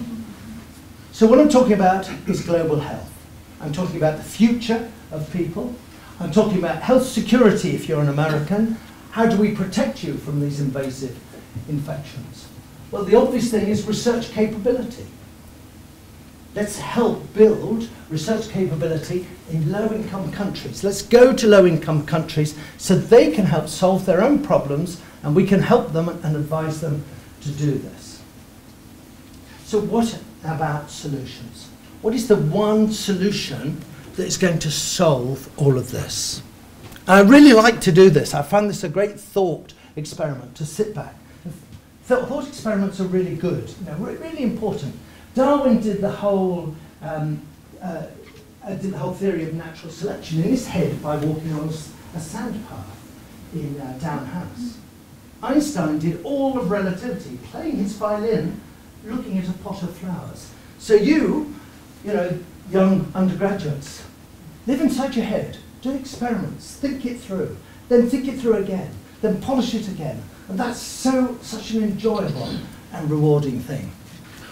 So what I'm talking about is global health. I'm talking about the future of people. I'm talking about health security if you're an American. How do we protect you from these invasive infections? Well, the obvious thing is research capability. Let's help build research capability in low-income countries. Let's go to low-income countries so they can help solve their own problems, and we can help them and advise them to do this. So what about solutions? What is the one solution that is going to solve all of this? I really like to do this. I find this a great thought experiment, to sit back. Thought experiments are really good, really important. Darwin did the whole theory of natural selection in his head by walking on a sand path in Down House. Einstein did all of relativity, playing his violin, looking at a pot of flowers. So you young undergraduates, live inside your head, do experiments, think it through, then think it through again, then polish it again. And that's such an enjoyable and rewarding thing.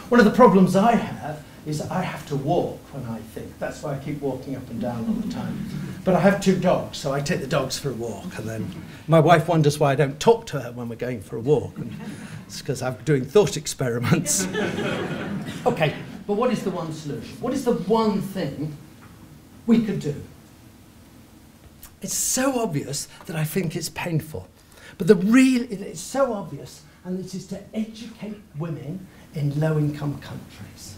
One of the problems I have is I have to walk when I think. That's why I keep walking up and down all the time. But I have 2 dogs, so I take the dogs for a walk. And then my wife wonders why I don't talk to her when we're going for a walk. And it's because I'm doing thought experiments. Okay, but what is the one solution? What is the one thing we could do? It's so obvious that I think it's painful. But it's so obvious, and this is to educate women in low-income countries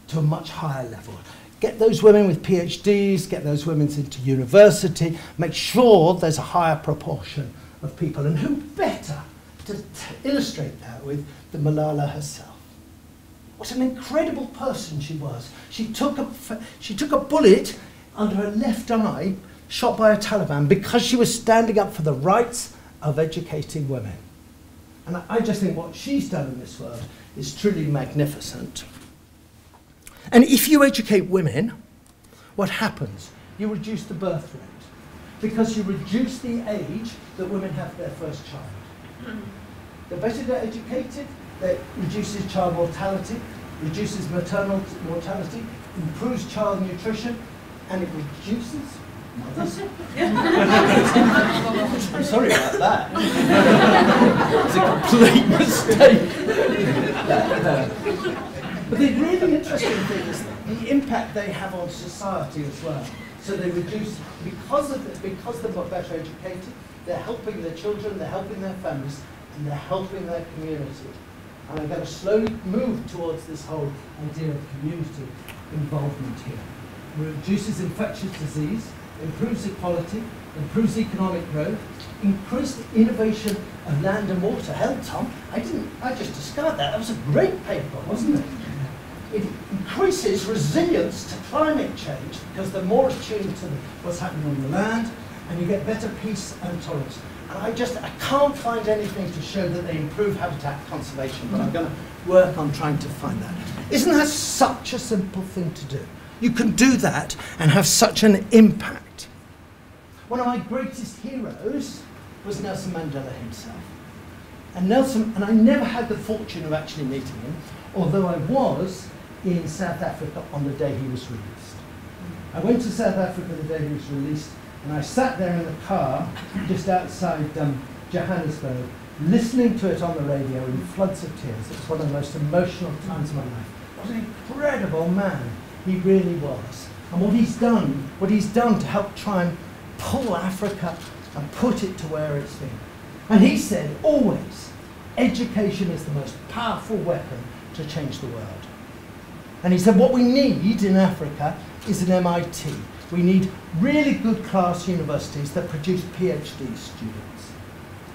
to a much higher level. Get those women with PhDs, get those women into university, make sure there's a higher proportion of people. And who better to illustrate that with than Malala herself? What an incredible person she was. She took a bullet under her left eye, shot by a Taliban, because she was standing up for the rights of educating women. And I just think what she's done in this world is truly magnificent. And if you educate women, what happens? You reduce the birth rate, because you reduce the age that women have their first child. The better they're educated, that reduces child mortality, reduces maternal mortality, improves child nutrition, and it reduces mothers. I'm sorry about that. It's a complete mistake. But the really interesting thing is the impact they have on society as well. So they reduce, because they're better educated, they're helping their children, they're helping their families, and they're helping their community. And I'm going to slowly move towards this whole idea of community involvement here. It reduces infectious disease, improves equality, improves economic growth, increased innovation of land and water. Hell, Tom, I just discovered that. That was a great paper, wasn't it? It increases resilience to climate change because they're more attuned to what's happening on the land, and you get better peace and tolerance. And I can't find anything to show that they improve habitat conservation, but I'm going to work on trying to find that. Isn't that such a simple thing to do? You can do that and have such an impact. One of my greatest heroes was Nelson Mandela himself. And I never had the fortune of actually meeting him, although I was in South Africa on the day he was released. I went to South Africa the day he was released, and I sat there in the car just outside Johannesburg, listening to it on the radio in floods of tears. It was one of the most emotional times of my life. What an incredible man he really was. And what he's done to help try and pull Africa and put it to where it's been. And he said, always, education is the most powerful weapon to change the world. And he said, what we need in Africa is an MIT. We need really good class universities that produce PhD students.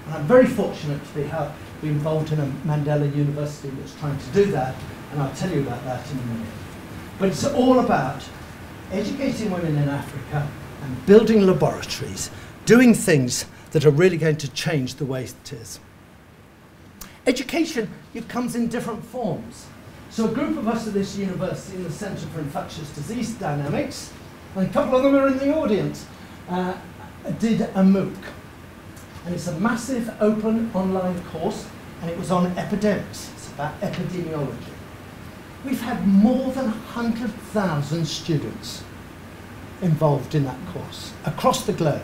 And I'm very fortunate to be involved in a Mandela University that's trying to do that, and I'll tell you about that in a minute. But it's all about educating women in Africa and building laboratories, doing things that are really going to change the way it is. Education, it comes in different forms. So a group of us at this university in the Centre for Infectious Disease Dynamics, and a couple of them are in the audience, did a MOOC. And it's a massive open online course, and it was on epidemics. It's about epidemiology. We've had more than 100,000 students involved in that course across the globe.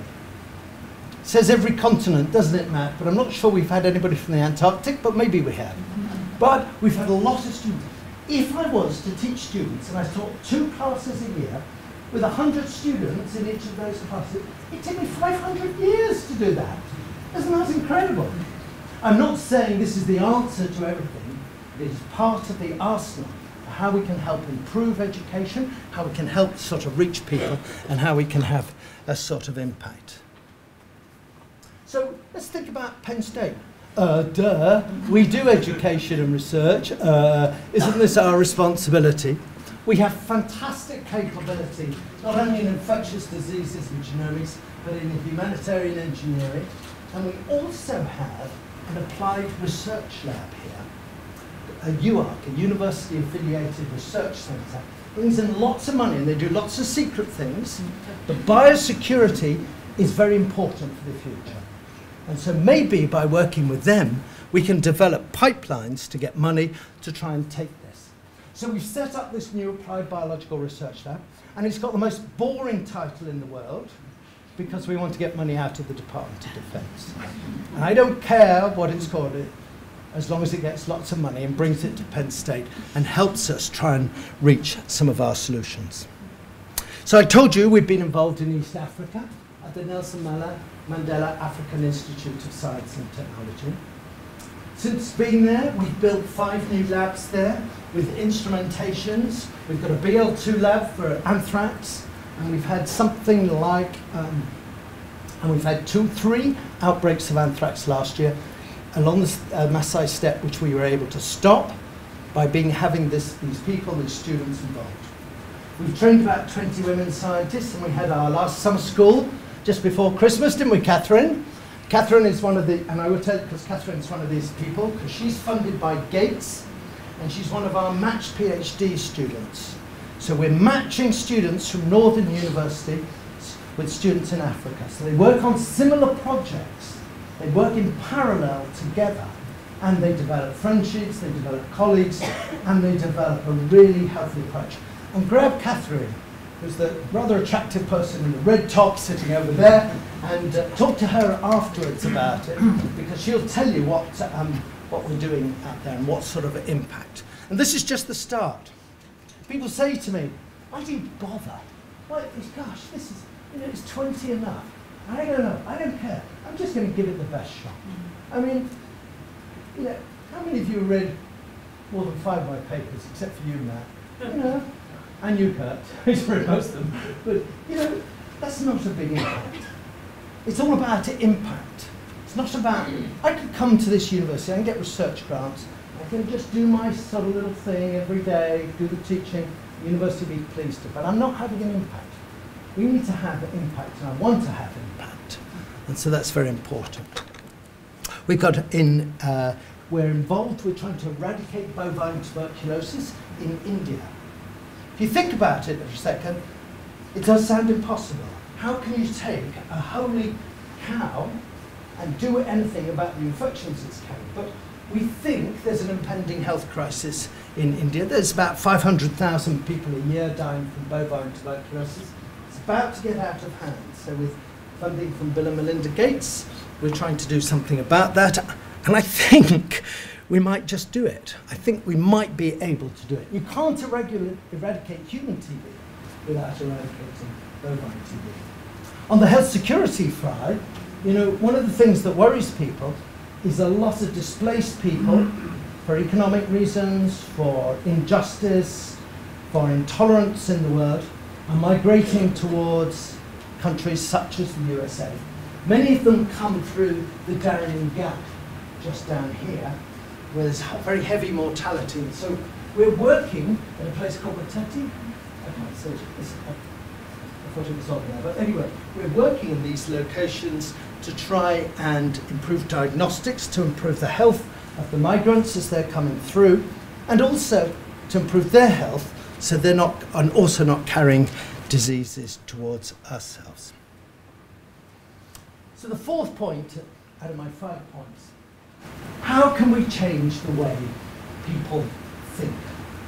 It says every continent, doesn't it, Matt? But I'm not sure we've had anybody from the Antarctic, but maybe we have. But we've had a lot of students. If I was to teach students, and I taught 2 classes a year, with 100 students in each of those classes, it took me 500 years to do that. Isn't that incredible? I'm not saying this is the answer to everything. It is part of the arsenal of how we can help improve education, how we can help sort of reach people, and how we can have a sort of impact. So let's think about Penn State. We do education and research. Isn't this our responsibility? We have fantastic capability, not only in infectious diseases and genomics, but in humanitarian engineering. And we also have an applied research lab here, a UARC, a university-affiliated research centre. Brings in lots of money, and they do lots of secret things. The biosecurity is very important for the future. And so maybe by working with them, we can develop pipelines to get money to try and take this. So we've set up this new Applied Biological Research Lab, and it's got the most boring title in the world, because we want to get money out of the Department of Defense. And I don't care what it's called, as long as it gets lots of money and brings it to Penn State and helps us try and reach some of our solutions. So I told you we've been involved in East Africa at the Nelson Mandela African Institute of Science and Technology. Since being there, we've built 5 new labs there with instrumentations. We've got a BL2 lab for anthrax, and we've had something like, and we've had 3 outbreaks of anthrax last year along the Maasai Steppe, which we were able to stop by having these people, these students involved. We've trained about 20 women scientists, and we had our last summer school just before Christmas, didn't we, Catherine? Catherine is one of the, and I will tell you because Catherine's one of these people, because she's funded by Gates, and she's one of our matched PhD students. So we're matching students from Northern University with students in Africa. So they work on similar projects. They work in parallel together, and they develop friendships, they develop colleagues, and they develop a really healthy approach. And grab Catherine, who's the rather attractive person in the red top sitting over there, and talk to her afterwards about it, because she'll tell you what we're doing out there and what sort of impact. And this is just the start. People say to me, why do you bother? Well, gosh, this is, it's 20 enough. I don't know, I don't care. I'm just going to give it the best shot. I mean, how many of you read more than 5 of my papers, except for you, Matt? And you, Kurt. He's read most of them. But, that's not a big impact. It's all about impact. It's not about, I could come to this university and get research grants. I can just do my sort of little thing every day, do the teaching, the university will be pleased to, but I'm not having an impact. We need to have an impact, and I want to have impact. And so that's very important. We've got we're involved, we're trying to eradicate bovine tuberculosis in India. If you think about it for a second, it does sound impossible. How can you take a holy cow and do anything about the infections it's carrying? But we think there's an impending health crisis in India. There's about 500,000 people a year dying from bovine tuberculosis. It's about to get out of hand. So with funding from Bill and Melinda Gates, we're trying to do something about that. And I think we might just do it. I think we might be able to do it. You can't eradicate human TB without eradicating bovine TB. On the health security side, you know, one of the things that worries people is a lot of displaced people for economic reasons, for injustice, for intolerance in the world, are migrating towards countries such as the USA. Many of them come through the Darlen Gap just down here, where there's very heavy mortality. So we're working in a place called Mateti. I can't say it. I thought it was on there. But anyway, we're working in these locations to try and improve diagnostics, to improve the health of the migrants as they're coming through, and also to improve their health so they're not, and also not carrying diseases towards ourselves. So the fourth point out of my 5 points, how can we change the way people think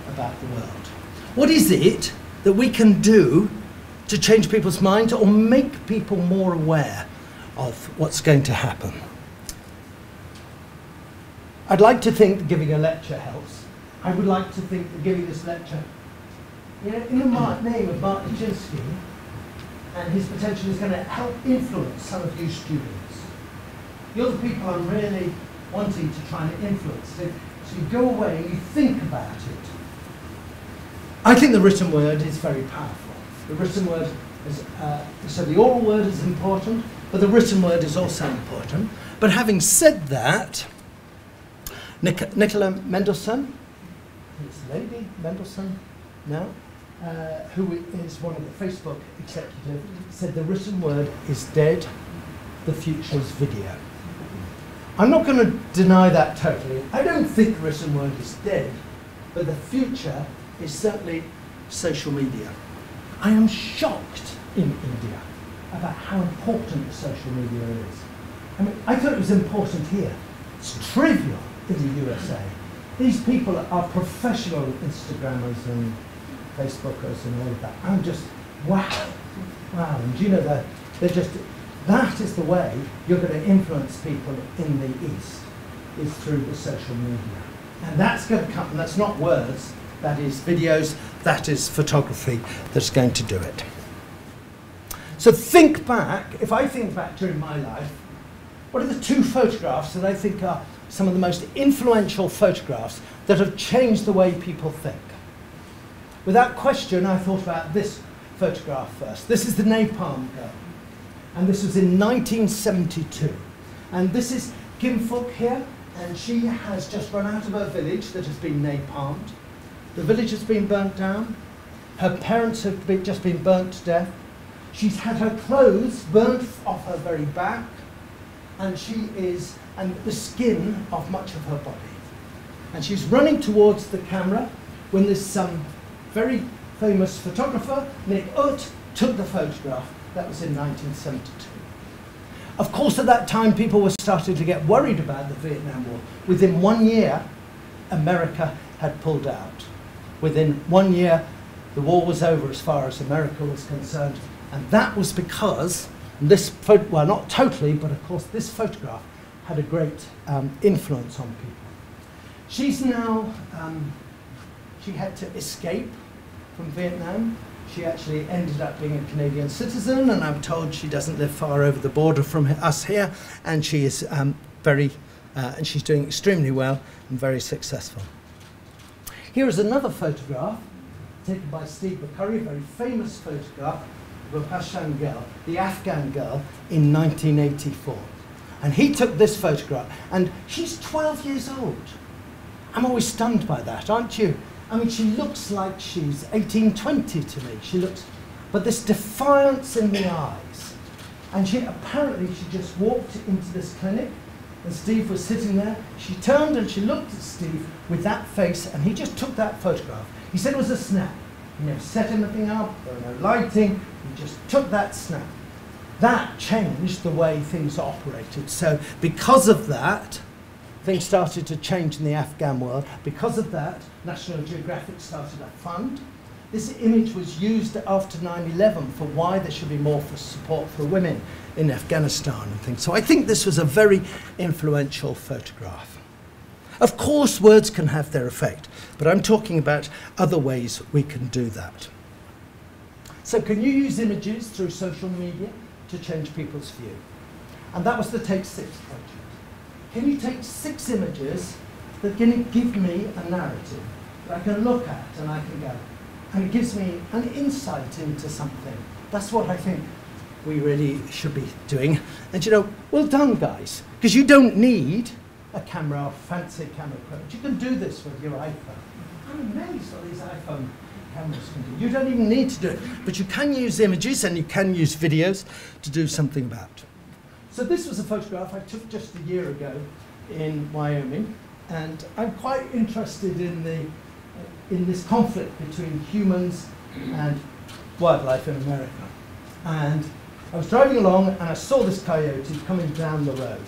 about the world? What is it that we can do to change people's minds or make people more aware of what's going to happen? I'd like to think that giving a lecture helps. I would like to think that giving this lecture, you know, in the name of Mark Luchinsky, and his potential is going to help influence some of you students. You're the people I'm really wanting to try and influence. So you go away and you think about it. I think the written word is very powerful. The written word is, so the oral word is important, but the written word is also important. But having said that, Nicola Mendelsohn, it's Lady Mendelsohn now, who is one of the Facebook executives, said the written word is dead, the future's video. I'm not going to deny that totally. I don't think the written word is dead, but the future is certainly social media. I am shocked in India about how important social media is. I mean, I thought it was important here. It's trivial in the USA. These people are professional Instagrammers and Facebookers and all of that. I'm just, wow. And do you know that they're just, that is the way you're going to influence people in the East, is through the social media. And that's going to come, and that's not words, that is videos, that is photography that's going to do it. So think back, if I think back during my life, what are the 2 photographs that I think are some of the most influential photographs that have changed the way people think? Without question, I thought about this photograph first. This is the napalm girl. And this was in 1972. And this is Kim Fook here, and she has just run out of her village that has been napalmed. The village has been burnt down. Her parents have just been burnt to death. She's had her clothes burnt off her very back, and and the skin of much of her body. And she's running towards the camera when there's some very famous photographer, Nick Ut, took the photograph. That was in 1972. Of course, at that time, people were starting to get worried about the Vietnam War. Within 1 year, America had pulled out. Within 1 year, the war was over as far as America was concerned. And that was because this, well, not totally, but of course, this photograph had a great influence on people. She's now, she had to escape from Vietnam. She actually ended up being a Canadian citizen, and I'm told she doesn't live far over the border from us here, and she is and she's doing extremely well and very successful. Here is another photograph taken by Steve McCurry, a very famous photograph of a Pashtun girl, the Afghan girl, in 1984. And he took this photograph, and she's 12 years old. I'm always stunned by that, aren't you? I mean, she looks like she's 18, 20 to me. She looks, but this defiance in the eyes. And apparently she just walked into this clinic, and Steve was sitting there. She turned and she looked at Steve with that face, and he just took that photograph. He said it was a snap. He never set anything up, there were no lighting, he just took that snap. That changed the way things operated. So because of that, things started to change in the Afghan world. Because of that, National Geographic started a fund. This image was used after 9/11 for why there should be more for support for women in Afghanistan and things. So I think this was a very influential photograph. Of course, words can have their effect, but I'm talking about other ways we can do that. So can you use images through social media to change people's view? And that was the Take 6 project. Can you take 6 images that can give me a narrative that I can look at and I can go, and it gives me an insight into something. That's what I think we really should be doing. And you know, well done guys, because you don't need a camera or fancy camera equipment. You can do this with your iPhone. I'm amazed what these iPhone cameras can do. You don't even need to do it, but you can use images and you can use videos to do something about. So this was a photograph I took just a year ago in Wyoming, and I'm quite interested in this conflict between humans and wildlife in America. And I was driving along and I saw this coyote coming down the road.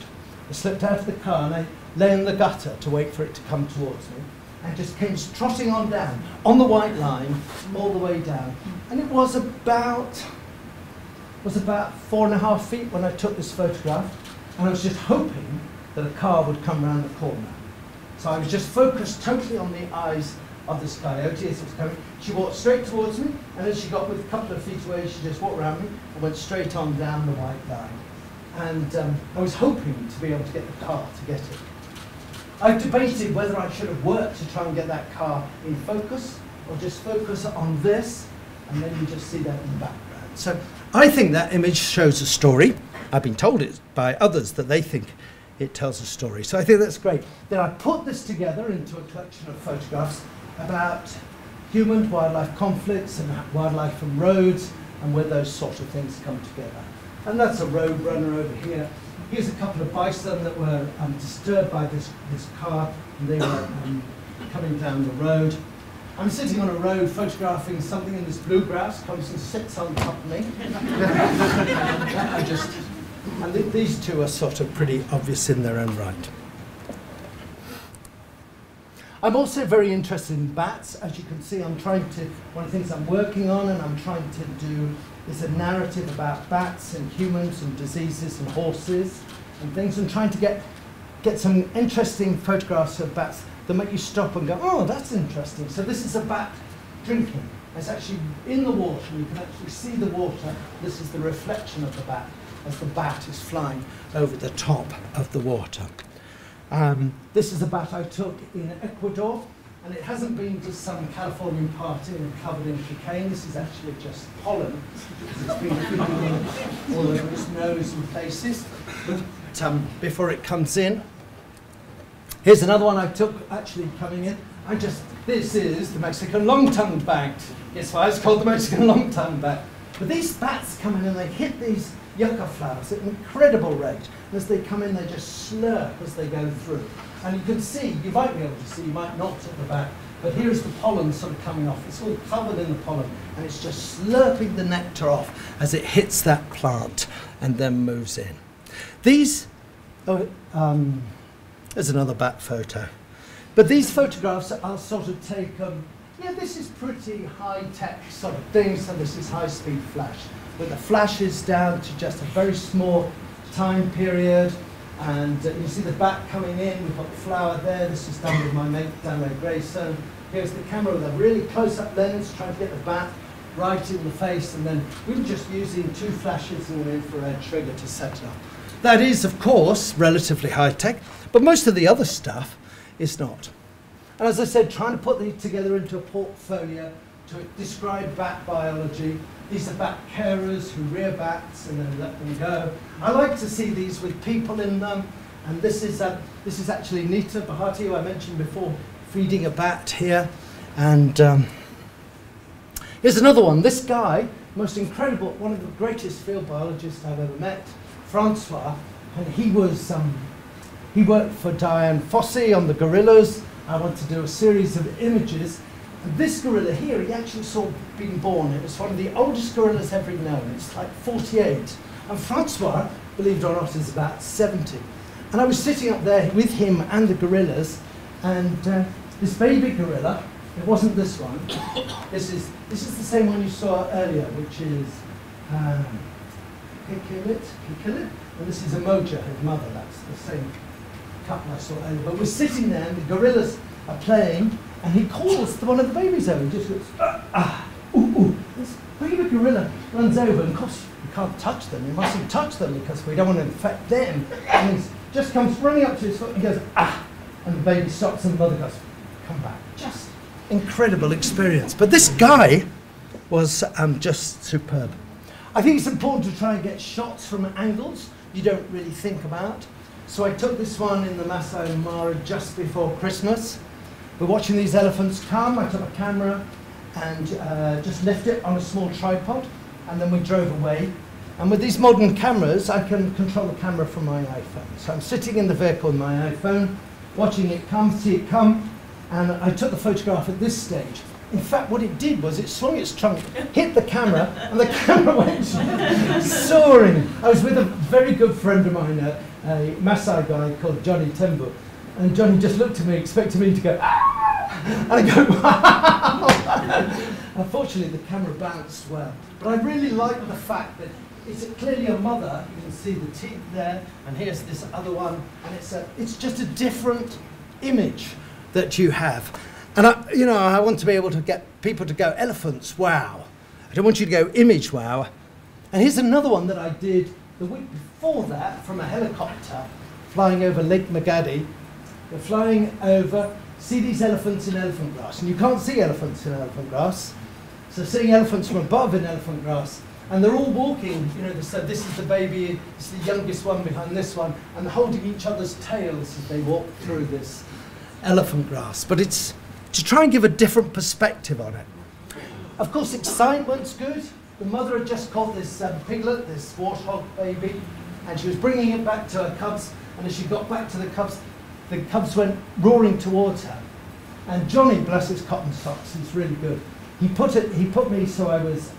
I slipped out of the car and I lay in the gutter to wait for it to come towards me, and just came trotting on down, on the white line, all the way down. And it was about 4.5 feet when I took this photograph, and I was just hoping that a car would come round the corner. So I was just focused totally on the eyes of this coyote as it was coming. She walked straight towards me, and as she got with a couple of feet away, she just walked around me and went straight on down the white line. And I was hoping to be able to get the car to get it. I debated whether I should have worked to try and get that car in focus, or just focus on this, and then you just see that in the background. So I think that image shows a story. I've been told it by others that they think it tells a story. So I think that's great. Then I put this together into a collection of photographs about human-wildlife conflicts and wildlife and roads, and where those sort of things come together. And that's a road runner over here. Here's a couple of bison that were disturbed by this car, and they were coming down the road. I'm sitting on a road photographing something in this bluegrass, comes and sits on top of me. And these two are sort of pretty obvious in their own right. I'm also very interested in bats. As you can see, one of the things I'm working on and I'm trying to do is a narrative about bats and humans and diseases and horses and things, and trying to get some interesting photographs of bats that make you stop and go, oh, that's interesting. So this is a bat drinking. It's actually in the water, and you can actually see the water. This is the reflection of the bat as the bat is flying over the top of the water. This is a bat I took in Ecuador, and it hasn't been to some Californian party and covered in cocaine. This is actually just pollen. It's been feeding all over its nose and places. But before it comes in, here's another one I took actually coming in. This is the Mexican long-tongued bat. Guess why it's called the Mexican long-tongued bat? But these bats come in and they hit these yucca flowers at an incredible rate. And as they come in, they just slurp as they go through. And you can see, you might be able to see, you might not at the back, but here's the pollen sort of coming off. It's all covered in the pollen, and it's just slurping the nectar off as it hits that plant and then moves in. These, there's another bat photo. But these photographs are sort of taken, yeah, this is pretty high-tech sort of thing, so this is high-speed flash. But the flash is down to just a very small time period. And you see the bat coming in, we've got the flower there. This is done with my mate, Darlen Grayson. Here's the camera with a really close-up lens, trying to get the bat right in the face. And then we were just using 2 flashes and an infrared trigger to set it up. That is, of course, relatively high-tech, but most of the other stuff is not. And as I said, trying to put these together into a portfolio to describe bat biology. These are bat carers who rear bats and then let them go. I like to see these with people in them. And this is actually Nita Bahati, who I mentioned before, feeding a bat here. And here's another one. This guy, most incredible, one of the greatest field biologists I've ever met, Francois, and he worked for Diane Fossey on the gorillas. I want to do a series of images. And this gorilla here, he actually saw being born. It was one of the oldest gorillas ever known. It's like 48. And Francois, believe it or not, is about 70. And I was sitting up there with him and the gorillas, and this baby gorilla, it wasn't this one. This is the same one you saw earlier, which is Kikillit, and this is Emoja, his mother. That's the same couple I saw earlier. But we're sitting there, and the gorillas are playing, and he calls one of the babies over. He just goes, ooh. This baby gorilla runs over, and of course you can't touch them. You mustn't touch them because we don't want to infect them. And he just comes running up to his foot and goes, and the baby stops, and the mother goes, come back. Just incredible experience. But this guy was just superb. I think it's important to try and get shots from angles you don't really think about. So I took this one in the Masai Mara just before Christmas. We're watching these elephants come. I took a camera and just left it on a small tripod, and then we drove away. And with these modern cameras, I can control the camera from my iPhone. So I'm sitting in the vehicle with my iPhone, watching it come, see it come, and I took the photograph at this stage. In fact, what it did was it swung its trunk, hit the camera, and the camera went soaring. I was with a very good friend of mine, a Maasai guy called Johnny Tembu, and Johnny just looked at me, expecting me to go, and I go, wow. Unfortunately, the camera bounced well. But I really like the fact that it's clearly a mother. You can see the teeth there, and here's this other one, and it's just a different image that you have. And I want to be able to get people to go, elephants, wow. I don't want you to go, image, wow. And here's another one that I did the week before that from a helicopter flying over Lake Magadi. We're flying over, see these elephants in elephant grass, and you can't see elephants in elephant grass. So seeing elephants from above in elephant grass, and they're all walking, so this is the baby, this is the youngest one behind this one, and they're holding each other's tails as they walk through this elephant grass. But it's to try and give a different perspective on it. Of course, excitement's good. The mother had just caught this piglet, this warthog baby, and she was bringing it back to her cubs, and as she got back to the cubs went roaring towards her. And Johnny, bless his cotton socks, he's really good. He put me so I was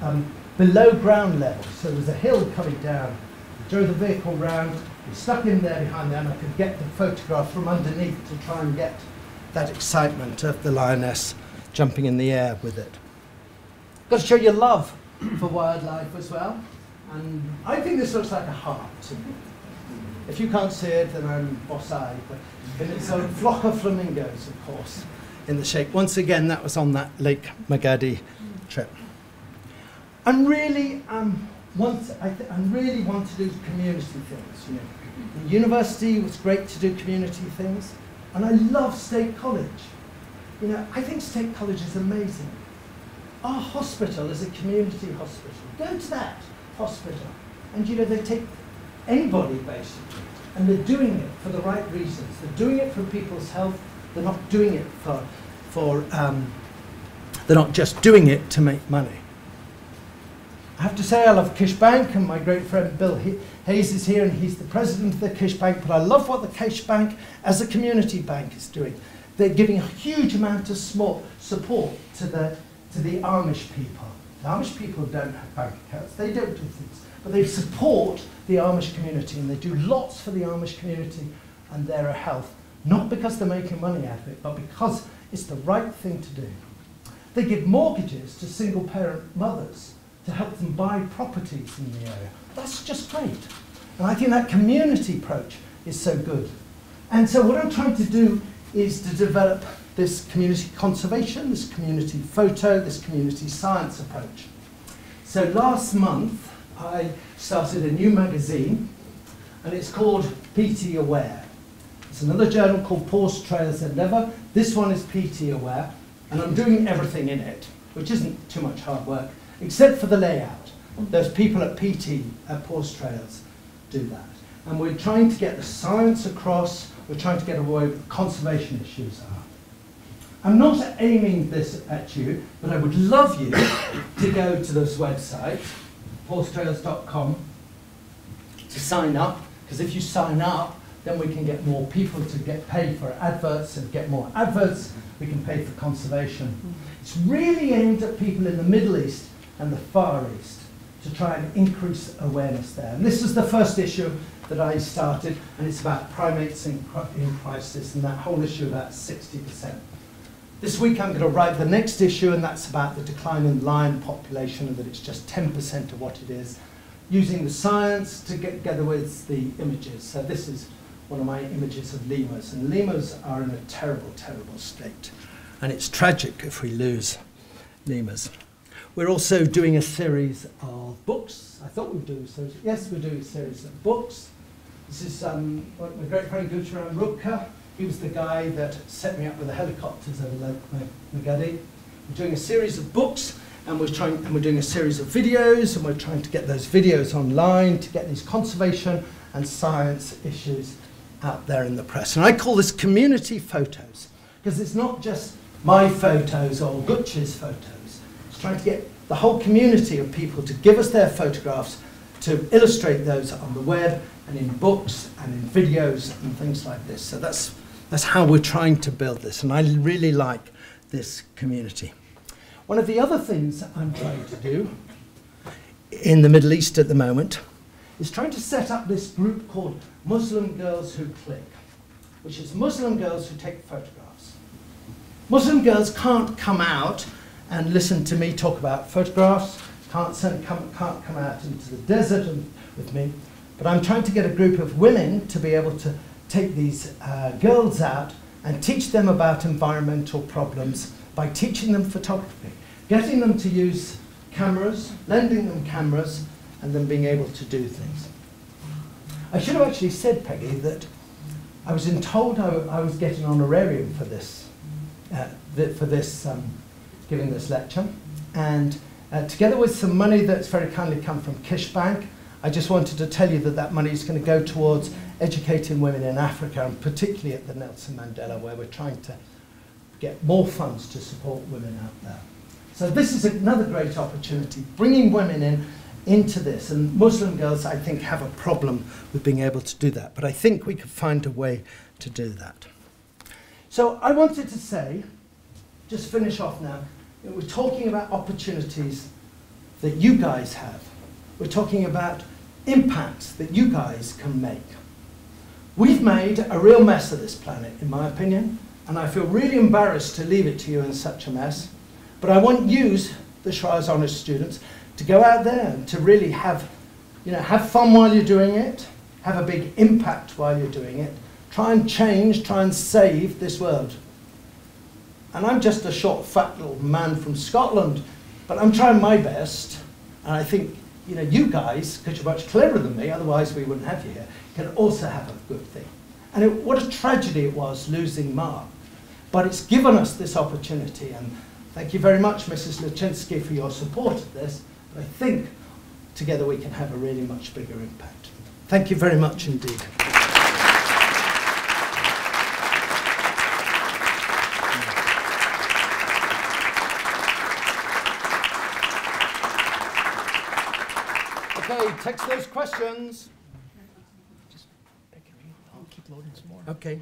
below ground level, so there was a hill coming down. He drove the vehicle round, we stuck him there behind them. I could get the photograph from underneath to try and get that excitement of the lioness jumping in the air with it. Got to show your love for wildlife as well. And I think this looks like a heart. If you can't see it, then I'm boss-eyed. But it's a flock of flamingos, of course, in the shape. Once again, that was on that Lake Magadi trip. I really want to do community things. The university was great to do community things, and I love State College. I think State College is amazing. Our hospital is a community hospital. Go to that hospital, and they take anybody basically, and they're doing it for the right reasons. They're doing it for people's health. They're not doing it they're not just doing it to make money. I have to say I love Kish Bank, and my great friend Bill Hayes is here, and he's the president of the Kish Bank, but I love what the Kish Bank as a community bank is doing. They're giving a huge amount of support to the Amish people. The Amish people don't have bank accounts, they don't do things, but they support the Amish community, and they do lots for the Amish community and their health, not because they're making money out of it, but because it's the right thing to do. They give mortgages to single parent mothers to help them buy properties in the area. That's just great. And I think that community approach is so good. And so what I'm trying to do is to develop this community conservation, this community photo, this community science approach. So last month, I started a new magazine, and it's called PT Aware. It's another journal called Paws, Trails and Never. This one is PT Aware, and I'm doing everything in it. which isn't too much hard work, except for the layout. Those people at PT, at Paws Trails, do that. And we're trying to get the science across, we're trying to get away with conservation issues are. I'm not aiming this at you, but I would love you to go to this website, pawstrails.com, to sign up, because if you sign up, then we can get more people to get paid for adverts, and get more adverts, we can pay for conservation. It's really aimed at people in the Middle East and the Far East to try and increase awareness there. And this is the first issue that I started, and it's about primates in crisis, and that whole issue about 60%. This week I'm going to write the next issue, and that's about the decline in lion population, and that it's just 10% of what it is, using the science to get together with the images. So this is one of my images of lemurs, and lemurs are in a terrible, terrible state. And it's tragic if we lose lemurs. We're also doing a series of books. I thought we'd do a series. Yes, we're doing a series of books. This is my great friend Gudrun Rupka. He was the guy that set me up with the helicopters over Lake Magadi. We're doing a series of books, and we're doing a series of videos, and we're trying to get those videos online to get these conservation and science issues out there in the press. And I call this community photos, because it's not just my photos or Gutsch's photos. It's trying to get the whole community of people to give us their photographs, to illustrate those on the web and in books and in videos and things like this. So that's how we're trying to build this, and I really like this community. One of the other things I'm trying to do in the Middle East at the moment is trying to set up this group called Muslim Girls Who Click, which is Muslim girls who take photographs. Muslim girls can't come out and listen to me talk about photographs, can't come out into the desert with me, but I'm trying to get a group of women to be able to take these girls out and teach them about environmental problems by teaching them photography, getting them to use cameras, lending them cameras, and then being able to do things. I should have actually said, Peggy, that I was told I was getting an honorarium for this, giving this lecture, and together with some money that's very kindly come from Kish Bank, I just wanted to tell you that that money is going to go towards educating women in Africa, and particularly at the Nelson Mandela, where we're trying to get more funds to support women out there. So this is another great opportunity, bringing women into this, and Muslim girls, I think, have a problem with being able to do that, but I think we could find a way to do that. So I wanted to say, just finish off now, we're talking about opportunities that you guys have. We're talking about impacts that you guys can make. We've made a real mess of this planet, in my opinion, and I feel really embarrassed to leave it to you in such a mess. But I want you, the Schreier's Honours students, to go out there and to really have fun while you're doing it, have a big impact while you're doing it, try and change, try and save this world. And I'm just a short, fat little man from Scotland, but I'm trying my best, and I think you guys, because you're much cleverer than me, otherwise we wouldn't have you here, can also have a good thing. And what a tragedy it was losing Mark. But it's given us this opportunity, and thank you very much, Mrs. Luchinsky, for your support of this. But I think together we can have a really much bigger impact. Thank you very much indeed. Okay, text those questions. I'll keep loading some more. Okay.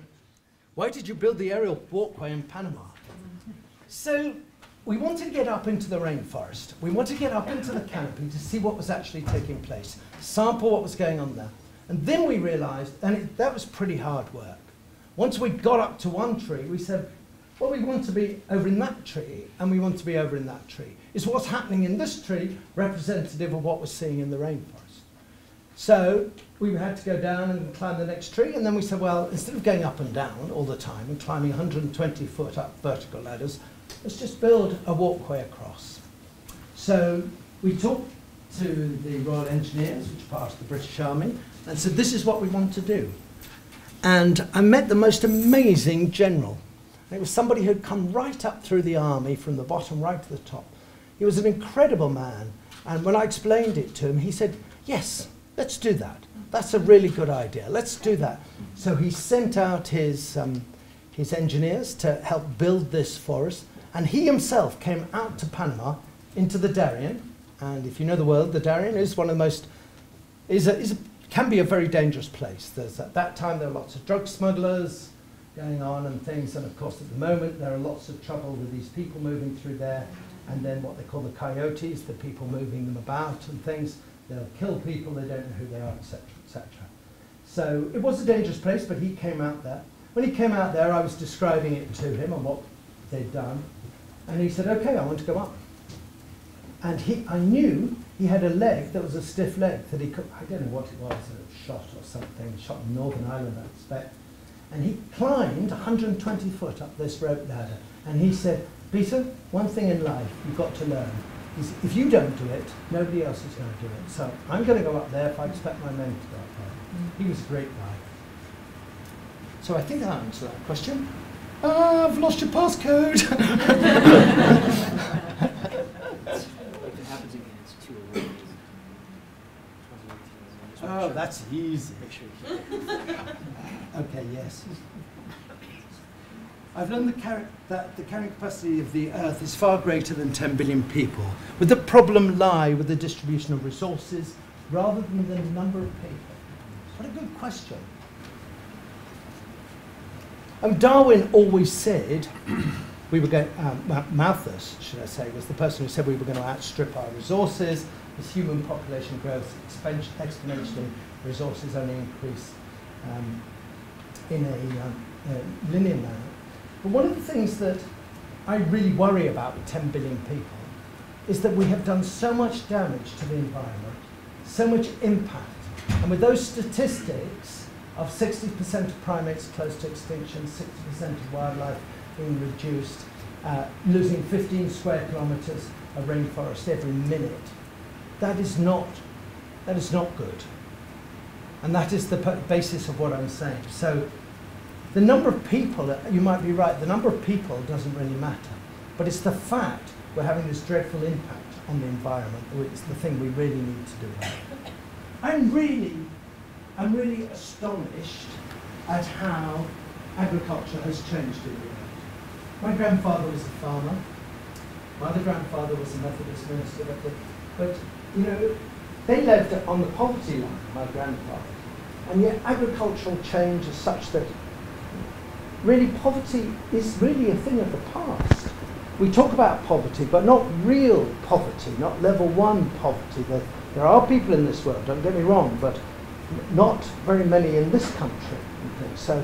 Why did you build the aerial walkway in Panama? So we wanted to get up into the rainforest. We wanted to get up into the canopy to see what was actually taking place, sample what was going on there. And then we realized, and that was pretty hard work. Once we got up to one tree, we said, well, we want to be over in that tree, and we want to be over in that tree. Is what's happening in this tree representative of what we're seeing in the rainforest? So we had to go down and climb the next tree, and then we said, well, instead of going up and down all the time and climbing 120 foot up vertical ladders, let's just build a walkway across. So we talked to the Royal Engineers, which are part of the British Army, and said, this is what we want to do. And I met the most amazing general. And it was somebody who had come right up through the army, from the bottom right to the top, He was an incredible man. And when I explained it to him, he said, yes, let's do that. That's a really good idea. Let's do that. So he sent out his engineers to help build this for us. And he himself came out to Panama into the Darien. And if you know the world, the Darien is one of the most, can be a very dangerous place. At that time, there were lots of drug smugglers going on and things. And of course, at the moment, there are lots of trouble with these people moving through there. And then what they call the coyotes, the people moving them about and things. They'll kill people, they don't know who they are, etc., etc. So it was a dangerous place, but he came out there. When he came out there, I was describing it to him and what they'd done. And he said, okay, I want to go up. And I knew he had a leg that was a stiff leg that he could, I don't know what it was, a shot or something, shot in Northern Ireland, I expect. And he climbed 120 foot up this rope ladder. And he said, Peter, one thing in life you've got to learn is if you don't do it, nobody else is going to do it. So I'm going to go up there if I expect my men to go up there. He was a great guy. So I think I answered that question. I've lost your passcode. If it happens again, it's 2 hours. Oh, that's easy. Make sure you keep it. Okay, yes. I've learned that the carrying capacity of the Earth is far greater than 10 billion people. Would the problem lie with the distribution of resources rather than the number of people? What a good question. Darwin always said, we were going, Malthus, should I say, was the person who said we were going to outstrip our resources. As human population grows exponentially, resources only increase in a linear manner. But one of the things that I really worry about with 10 billion people is that we have done so much damage to the environment, so much impact. And with those statistics of 60% of primates close to extinction, 60% of wildlife being reduced, losing 15 square kilometers of rainforest every minute, that is not good. And that is the basis of what I'm saying. So the number of people, you might be right, the number of people doesn't really matter. But it's the fact we're having this dreadful impact on the environment that is the thing we really need to do about. I'm really astonished at how agriculture has changed in the world. My grandfather was a farmer. My other grandfather was a Methodist minister. But you know, they lived on the poverty line, my grandfather. And yet agricultural change is such that really poverty is really a thing of the past. We talk about poverty, but not real poverty, not level 1 poverty. There are people in this world, don't get me wrong, but not very many in this country. So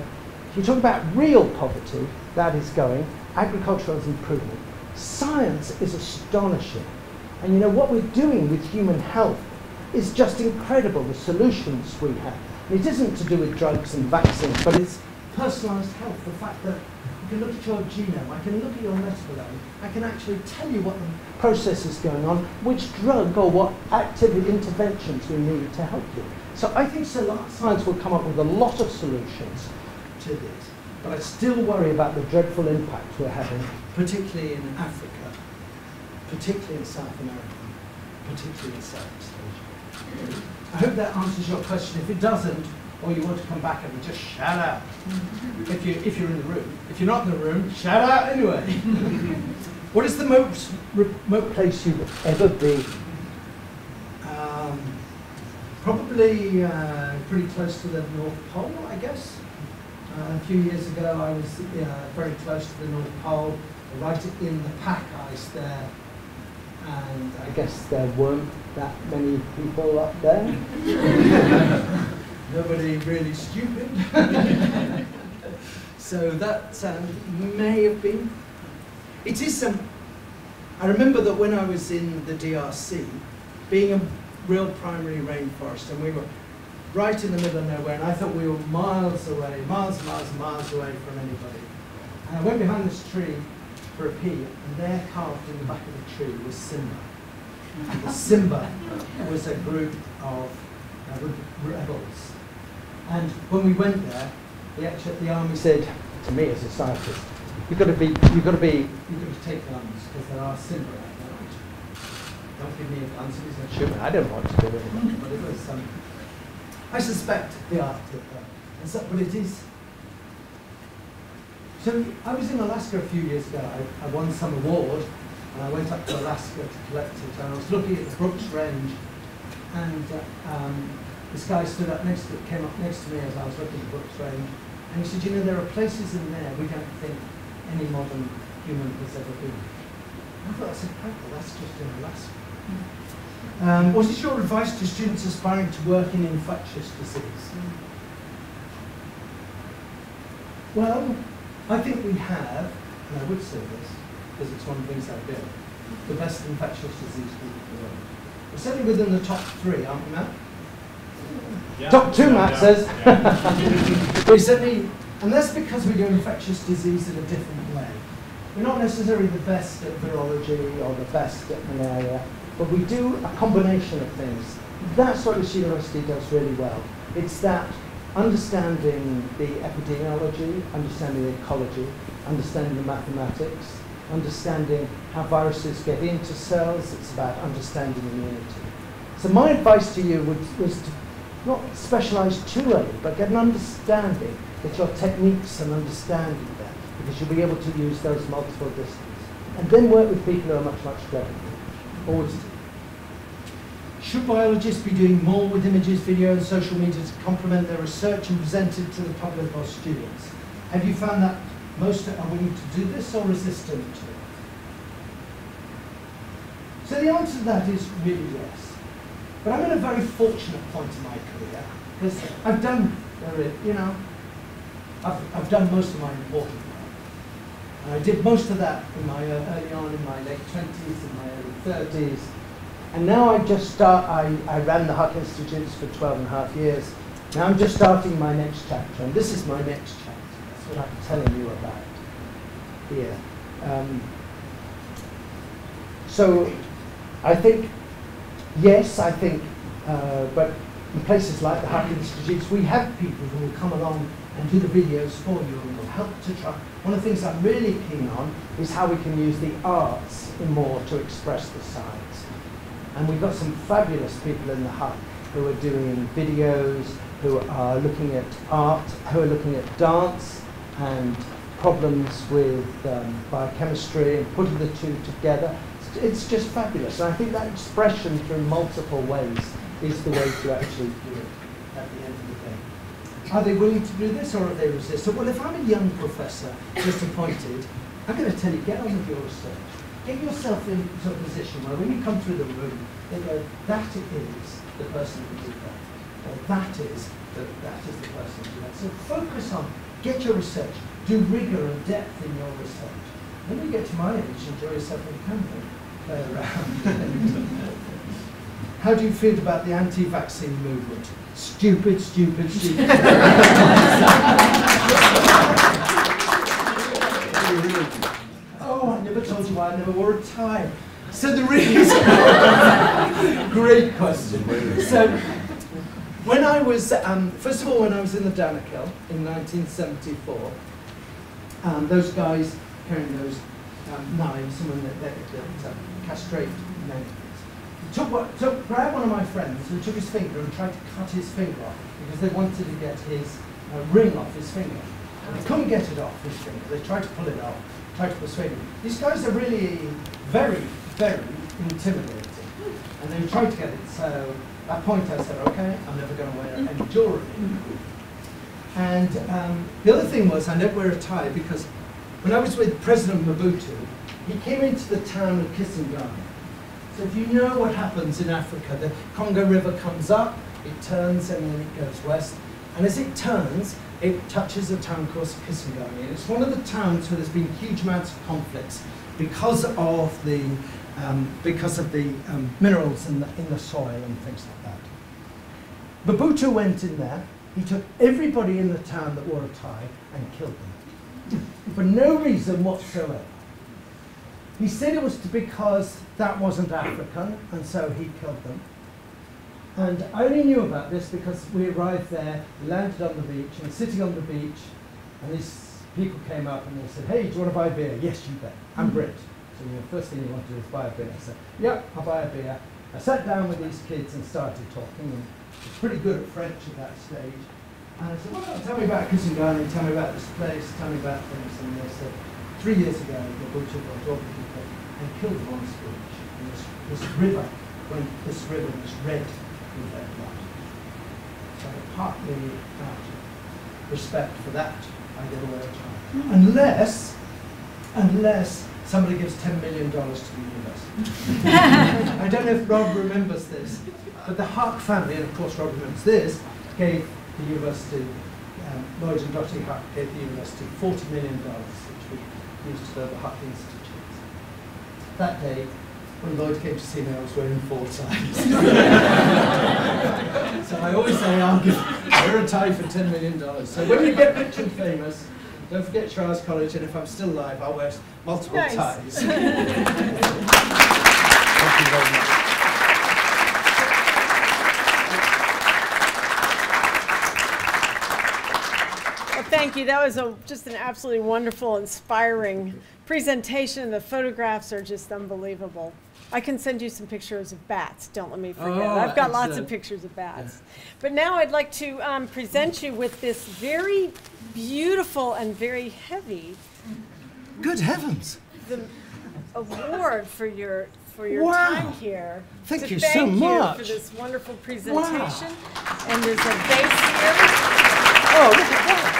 if you talk about real poverty, that is going. Agriculture is improvement. Science is astonishing. And you know, what we're doing with human health is just incredible, the solutions we have. And it isn't to do with drugs and vaccines, but it's personalised health, the fact that I can look at your genome, I can look at your metabolome, I can actually tell you what the process is going on, which drug or what activity interventions we need to help you. So I think science will come up with a lot of solutions to this, but I still worry about the dreadful impact we're having, particularly in Africa, particularly in South America, particularly in Southeast Asia. I hope that answers your question. If it doesn't, or you want to come back and just shout out. If you're in the room. If you're not in the room, shout out anyway. What is the most remote place you've ever been? Probably pretty close to the North Pole, I guess. A few years ago I was very close to the North Pole, right in the pack ice there. And I guess there weren't that many people up there. Nobody really stupid. So that may have been. It is I remember that when I was in the DRC, being a real primary rainforest, and we were right in the middle of nowhere, and I thought we were miles away, miles away from anybody. And I went behind this tree for a pee, and there carved in the back of the tree was Simba. And Simba was a group of rebels. And when we went there, the army said to me as a scientist, you've got to take guns because there are Simba out there. don't give me a gun, somebody's going to shoot me. I don't know what to do with it, but it was, I suspect the art did that. And so, but it is. So I was in Alaska a few years ago. I won some award, and I went up to Alaska to collect it. And I was looking at the Brooks Range, and this guy stood up came up next to me as I was looking at the Brooks Range, and he said, "You know, there are places in there we don't think any modern human has ever been." I thought, that's incredible. That's just in Alaska. What is your advice to students aspiring to work in infectious disease? Well, I think we have, and I would say this, because it's one of the things I do, the best infectious disease group in the world. We're certainly within the top 3, aren't we, Matt? Yeah. Top 2, Matt says. Yeah. We certainly, and that's because we do infectious disease in a different way. We're not necessarily the best at virology or the best at malaria, but we do a combination of things. That's what this university does really well. It's that understanding the epidemiology, understanding the ecology, understanding the mathematics, understanding how viruses get into cells. It's about understanding immunity. So my advice to you was to not specialize too early, but get an understanding, get your techniques and understanding there, because you'll be able to use those multiple disciplines. And then work with people who are much, much clever. Always do. Should biologists be doing more with images, video, and social media to complement their research and present it to the public or students? Have you found that most are willing to do this or resistant to it? So the answer to that is really yes. But I'm at a very fortunate point in my career, because I've done, I've done most of my important work. And I did most of that in my early on in my late 20s and my early 30s. And now I ran the Huck Institutes for 12 and a half years. Now I'm just starting my next chapter, and this is my next chapter. That's what I'm telling you about here. So I think, yes, but in places like the Huck Institutes, we have people who will come along and do the videos for you and will help to try. One of the things I'm really keen on is how we can use the arts in more to express the science. And we've got some fabulous people in the Huck who are doing videos, who are looking at art, who are looking at dance and problems with biochemistry and putting the two together. It's just fabulous. And I think that expression through multiple ways is the way to actually do it at the end of the day. Are they willing to do this, or are they resistant? Well, if I'm a young professor just appointed, I'm going to tell you, get on with your research. Get yourself into a position where when you come through the room, they go, that is the person who did that. Or that is the person who did that. So focus on, get your research, do rigor and depth in your research. When you get to my age, enjoy yourself in company, play around. How do you feel about the anti-vaccine movement? Stupid, stupid, stupid. Oh, I never told you why I never wore a tie. So the reason, great question. So when I was, first of all, when I was in the Danakil in 1974, those guys carrying those knives, someone that castrate men, grabbed one of my friends and took his finger and tried to cut his finger off because they wanted to get his ring off his finger. And they couldn't get it off his finger. They tried to pull it off, tried to persuade him. These guys are really very, very intimidating. And they tried to get it, so at that point I said, okay, I'm never going to wear any jewelry. And the other thing was, I never wear a tie because when I was with President Mobutu, he came into the town of Kisangani. So if you know what happens in Africa, the Congo River comes up, it turns, and then it goes west. And as it turns, it touches a town called Kisangani. And it's one of the towns where there's been huge amounts of conflicts because of the minerals in the soil and things like that. Mobutu went in there. He took everybody in the town that wore a tie and killed them for no reason whatsoever. He said it was because that wasn't African, and so he killed them. And I only knew about this because we arrived there, we landed on the beach, and sitting on the beach, and these people came up and they said, hey, do you want to buy beer? Yes, you bet. I'm Brit. So first thing you want to do is buy a beer. I said, yep, I'll buy a beer. I sat down with these kids and started talking, and I was pretty good at French at that stage. And I said, well, tell me about Kisangani, tell me about this place, tell me about things. And they said, 3 years ago, the butcher brought all the people and killed them on this beach. And this river was red with their blood. So partly out of respect for that, I get away with time. Unless somebody gives $10 million to the university. I don't know if Rob remembers this, but the Hark family, and of course Rob remembers this, gave the university, Lloyd and Dottie Hark gave the university $40 million, which we used to build the Hark Institute. That day, when Lloyd came to see me, I was wearing 4 ties. So I always say, I'll wear a tie for $10 million. So when you get rich and famous, don't forget Charles College, and if I'm still alive, I'll wear multiple ties. Thank you very much. Well, thank you. That was just an absolutely wonderful, inspiring presentation. The photographs are just unbelievable. I can send you some pictures of bats. Don't let me forget. I've got lots of pictures of bats. Yeah. But now I'd like to present you with this very beautiful and very heavy. Good heavens! The award for your time here. Thank you so much for this wonderful presentation. Wow. And there's a vase here. Oh, look at that!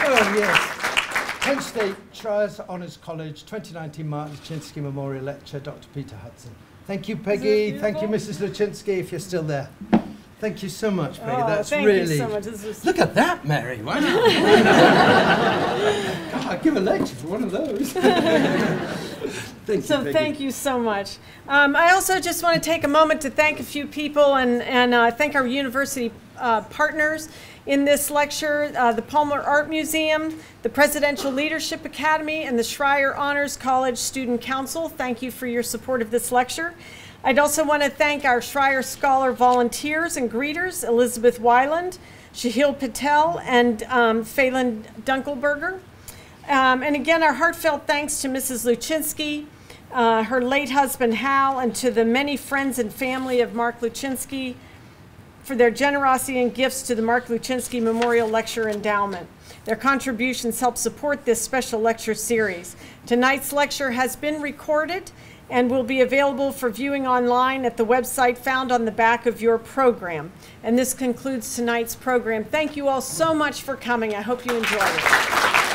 Oh yes. Penn State Shires Honors College 2019 Martin Luchinsky Memorial Lecture, Dr. Peter Hudson. Thank you, Peggy. Thank you, Mrs. Luchinsky, if you're still there. Thank you so much, Peggy. That's thank really. You so much. This is look at that, Mary. Wow. God, I'd give a lecture for one of those. Thank you so much. I also just want to take a moment to thank a few people and thank our university partners in this lecture, the Palmer Art Museum, the Presidential Leadership Academy, and the Schreyer Honors College Student Council. Thank you for your support of this lecture. I'd also want to thank our Schreyer Scholar volunteers and greeters, Elizabeth Weiland, Shahil Patel, and Phelan Dunkelberger. And again, our heartfelt thanks to Mrs. Luchinsky, her late husband Hal, and to the many friends and family of Mark Luchinsky for their generosity and gifts to the Mark Luchinsky Memorial Lecture Endowment. Their contributions help support this special lecture series. Tonight's lecture has been recorded and will be available for viewing online at the website found on the back of your program. And this concludes tonight's program. Thank you all so much for coming. I hope you enjoyed it.